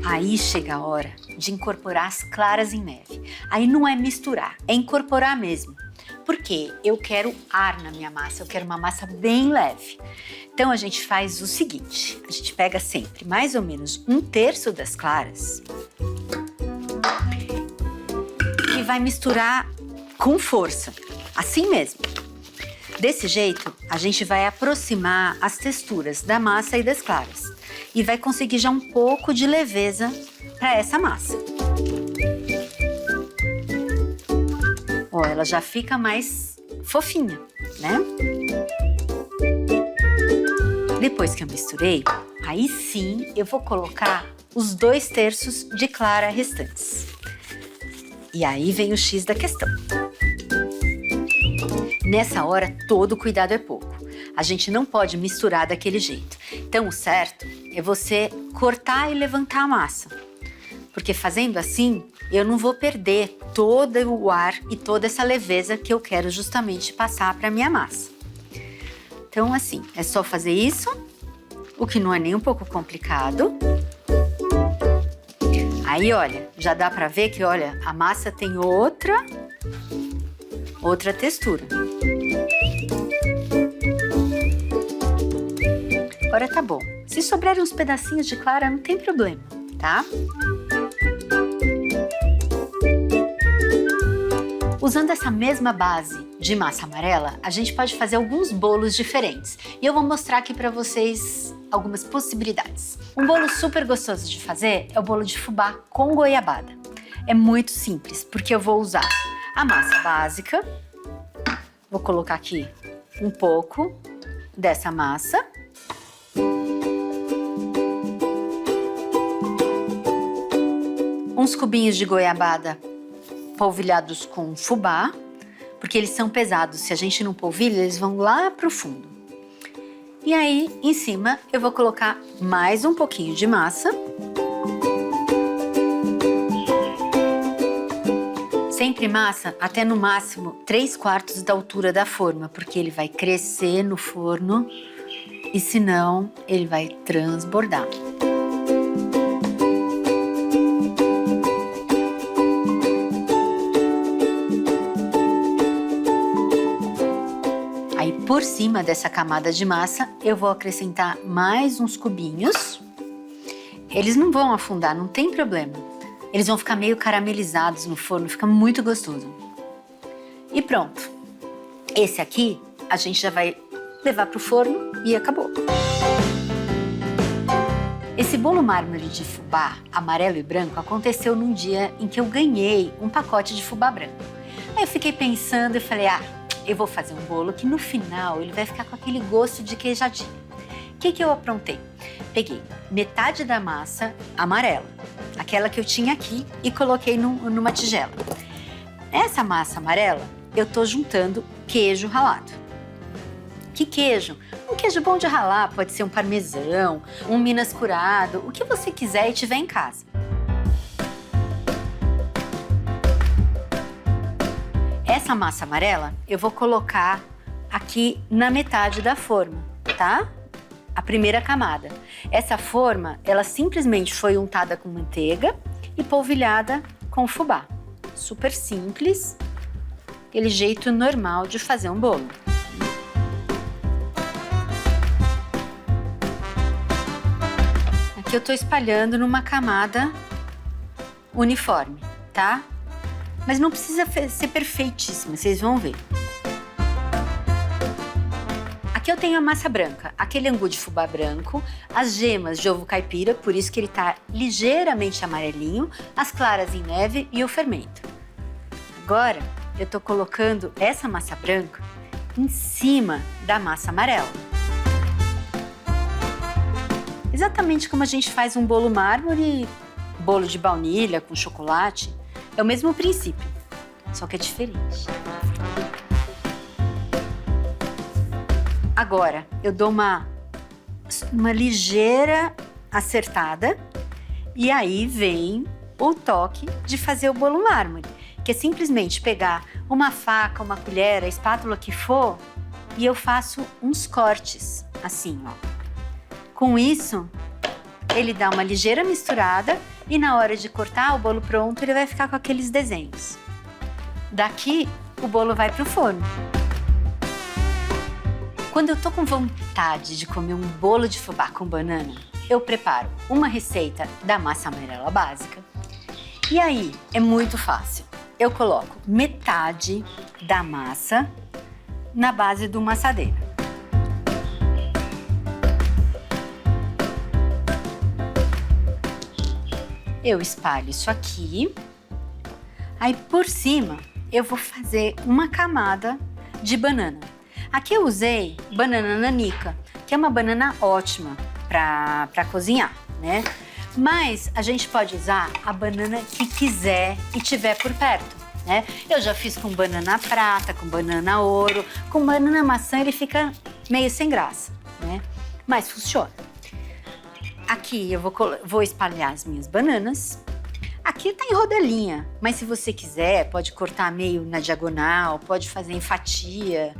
Aí chega a hora de incorporar as claras em neve. Aí não é misturar, é incorporar mesmo. Porque eu quero ar na minha massa, eu quero uma massa bem leve. Então a gente faz o seguinte, a gente pega sempre mais ou menos 1/3 das claras e vai misturar com força, assim mesmo. Desse jeito, a gente vai aproximar as texturas da massa e das claras e vai conseguir já um pouco de leveza para essa massa. Ó, ela já fica mais fofinha, né? Depois que eu misturei, aí sim eu vou colocar os 2/3 de clara restantes. E aí vem o X da questão. Nessa hora, todo cuidado é pouco. A gente não pode misturar daquele jeito. Então, o certo é você cortar e levantar a massa. Porque fazendo assim, eu não vou perder todo o ar e toda essa leveza que eu quero justamente passar para a minha massa. Então, assim, é só fazer isso, o que não é nem um pouco complicado. Aí, olha, já dá para ver que, olha, a massa tem outra textura. Agora tá bom. Se sobrarem uns pedacinhos de clara, não tem problema, tá? Usando essa mesma base de massa amarela, a gente pode fazer alguns bolos diferentes. E eu vou mostrar aqui para vocês algumas possibilidades. Um bolo super gostoso de fazer é o bolo de fubá com goiabada. É muito simples, porque eu vou usar a massa básica. Vou colocar aqui um pouco dessa massa. Uns cubinhos de goiabada polvilhados com fubá, porque eles são pesados. Se a gente não polvilha, eles vão lá pro fundo. E aí, em cima, eu vou colocar mais um pouquinho de massa. Sempre massa até no máximo 3/4 da altura da forma, porque ele vai crescer no forno e senão ele vai transbordar. Aí por cima dessa camada de massa eu vou acrescentar mais uns cubinhos. Eles não vão afundar, não tem problema. Eles vão ficar meio caramelizados no forno, fica muito gostoso. E pronto. Esse aqui a gente já vai levar pro forno e acabou. Esse bolo mármore de fubá amarelo e branco aconteceu num dia em que eu ganhei um pacote de fubá branco. Aí eu fiquei pensando e falei, eu vou fazer um bolo que no final ele vai ficar com aquele gosto de queijadinho. O que eu aprontei? Peguei metade da massa amarela, aquela que eu tinha aqui, e coloquei numa tigela. Nessa massa amarela, eu tô juntando queijo ralado. Que queijo? Um queijo bom de ralar, pode ser um parmesão, um Minas curado, o que você quiser e tiver em casa. Essa massa amarela eu vou colocar aqui na metade da forma, tá? A primeira camada. Essa forma, ela simplesmente foi untada com manteiga e polvilhada com fubá. Super simples, aquele jeito normal de fazer um bolo. Aqui eu tô espalhando numa camada uniforme, tá? Mas não precisa ser perfeitíssima, vocês vão ver. Aqui eu tenho a massa branca, aquele angu de fubá branco, as gemas de ovo caipira, por isso que ele tá ligeiramente amarelinho, as claras em neve e o fermento. Agora, eu tô colocando essa massa branca em cima da massa amarela. Exatamente como a gente faz um bolo mármore, bolo de baunilha com chocolate. É o mesmo princípio, só que é diferente. Agora, eu dou uma ligeira acertada e aí vem o toque de fazer o bolo mármore, que é simplesmente pegar uma faca, uma colher, a espátula que for, e eu faço uns cortes, assim, ó. Com isso, ele dá uma ligeira misturada e na hora de cortar o bolo pronto, ele vai ficar com aqueles desenhos. Daqui, o bolo vai pro forno. Quando eu tô com vontade de comer um bolo de fubá com banana, eu preparo uma receita da massa amarela básica. E aí, é muito fácil. Eu coloco metade da massa na base de uma assadeira. Eu espalho isso aqui. Aí, por cima, eu vou fazer uma camada de banana. Aqui eu usei banana nanica, que é uma banana ótima para cozinhar, né? Mas a gente pode usar a banana que quiser e tiver por perto, né? Eu já fiz com banana prata, com banana ouro, com banana maçã ele fica meio sem graça, né? Mas funciona. Aqui eu vou espalhar as minhas bananas. Aqui tá em rodelinha, mas se você quiser, pode cortar meio na diagonal, pode fazer em fatia,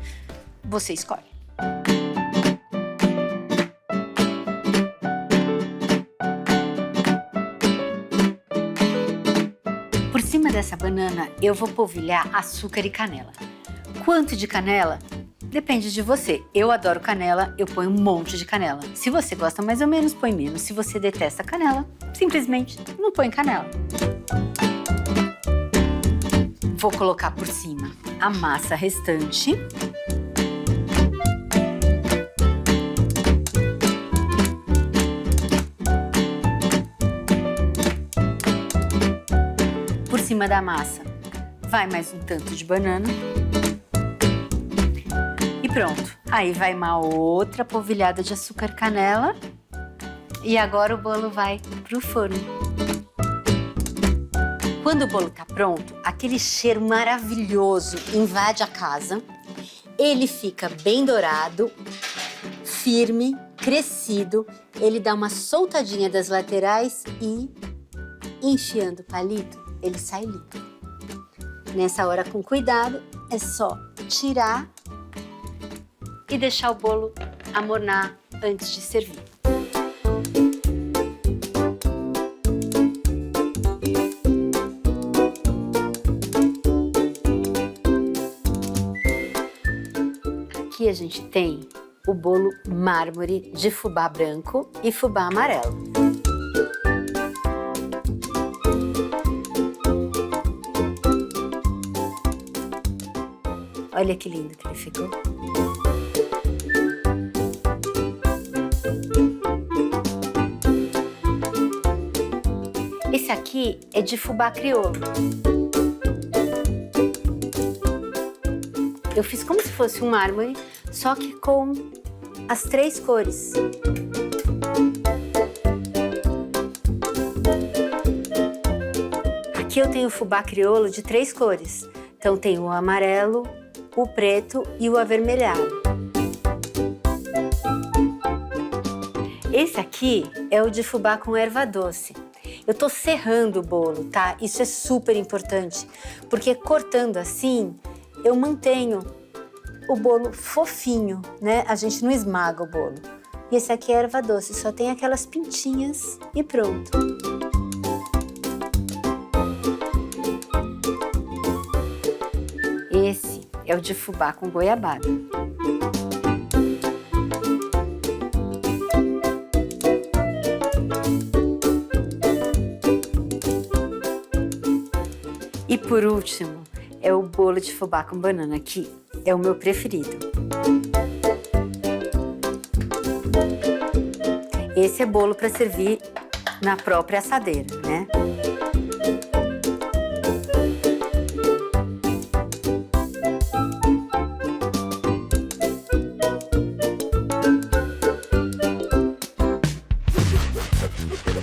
você escolhe. Por cima dessa banana, eu vou polvilhar açúcar e canela. Quanto de canela? Depende de você. Eu adoro canela, eu ponho um monte de canela. Se você gosta mais ou menos, põe menos. Se você detesta canela, simplesmente não põe canela. Vou colocar por cima a massa restante. Por cima da massa vai mais um tanto de banana. E pronto. Aí vai uma outra polvilhada de açúcar e canela. E agora o bolo vai pro forno. Quando o bolo tá pronto, aquele cheiro maravilhoso invade a casa. Ele fica bem dourado, firme, crescido. Ele dá uma soltadinha das laterais e, enfiando o palito, ele sai limpo. Nessa hora, com cuidado, é só tirar e deixar o bolo amornar antes de servir. Aqui a gente tem o bolo mármore de fubá branco e fubá amarelo. Olha que lindo que ele ficou. Esse aqui é de fubá crioulo. Eu fiz como se fosse um mármore, só que com as 3 cores. Aqui eu tenho fubá crioulo de 3 cores. Então tem o amarelo, o preto e o avermelhado. Esse aqui é o de fubá com erva doce. Eu tô serrando o bolo, tá? Isso é super importante, porque cortando assim, eu mantenho o bolo fofinho, né? A gente não esmaga o bolo. E esse aqui é erva doce, só tem aquelas pintinhas e pronto. Esse é o de fubá com goiabada. E por último, é o bolo de fubá com banana, que é o meu preferido. Esse é bolo para servir na própria assadeira, né?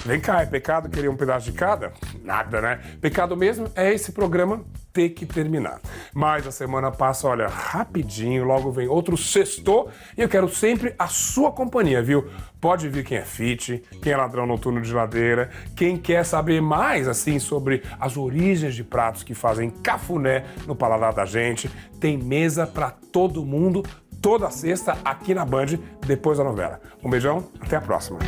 Vem cá, é pecado querer um pedaço de cada? Nada, né? Pecado mesmo é esse programa ter que terminar. Mas a semana passa, olha, rapidinho, logo vem outro sextou e eu quero sempre a sua companhia, viu? Pode vir quem é fit, quem é ladrão noturno de geladeira, quem quer saber mais, assim, sobre as origens de pratos que fazem cafuné no paladar da gente. Tem mesa pra todo mundo, toda sexta aqui na Band, depois da novela. Um beijão, até a próxima.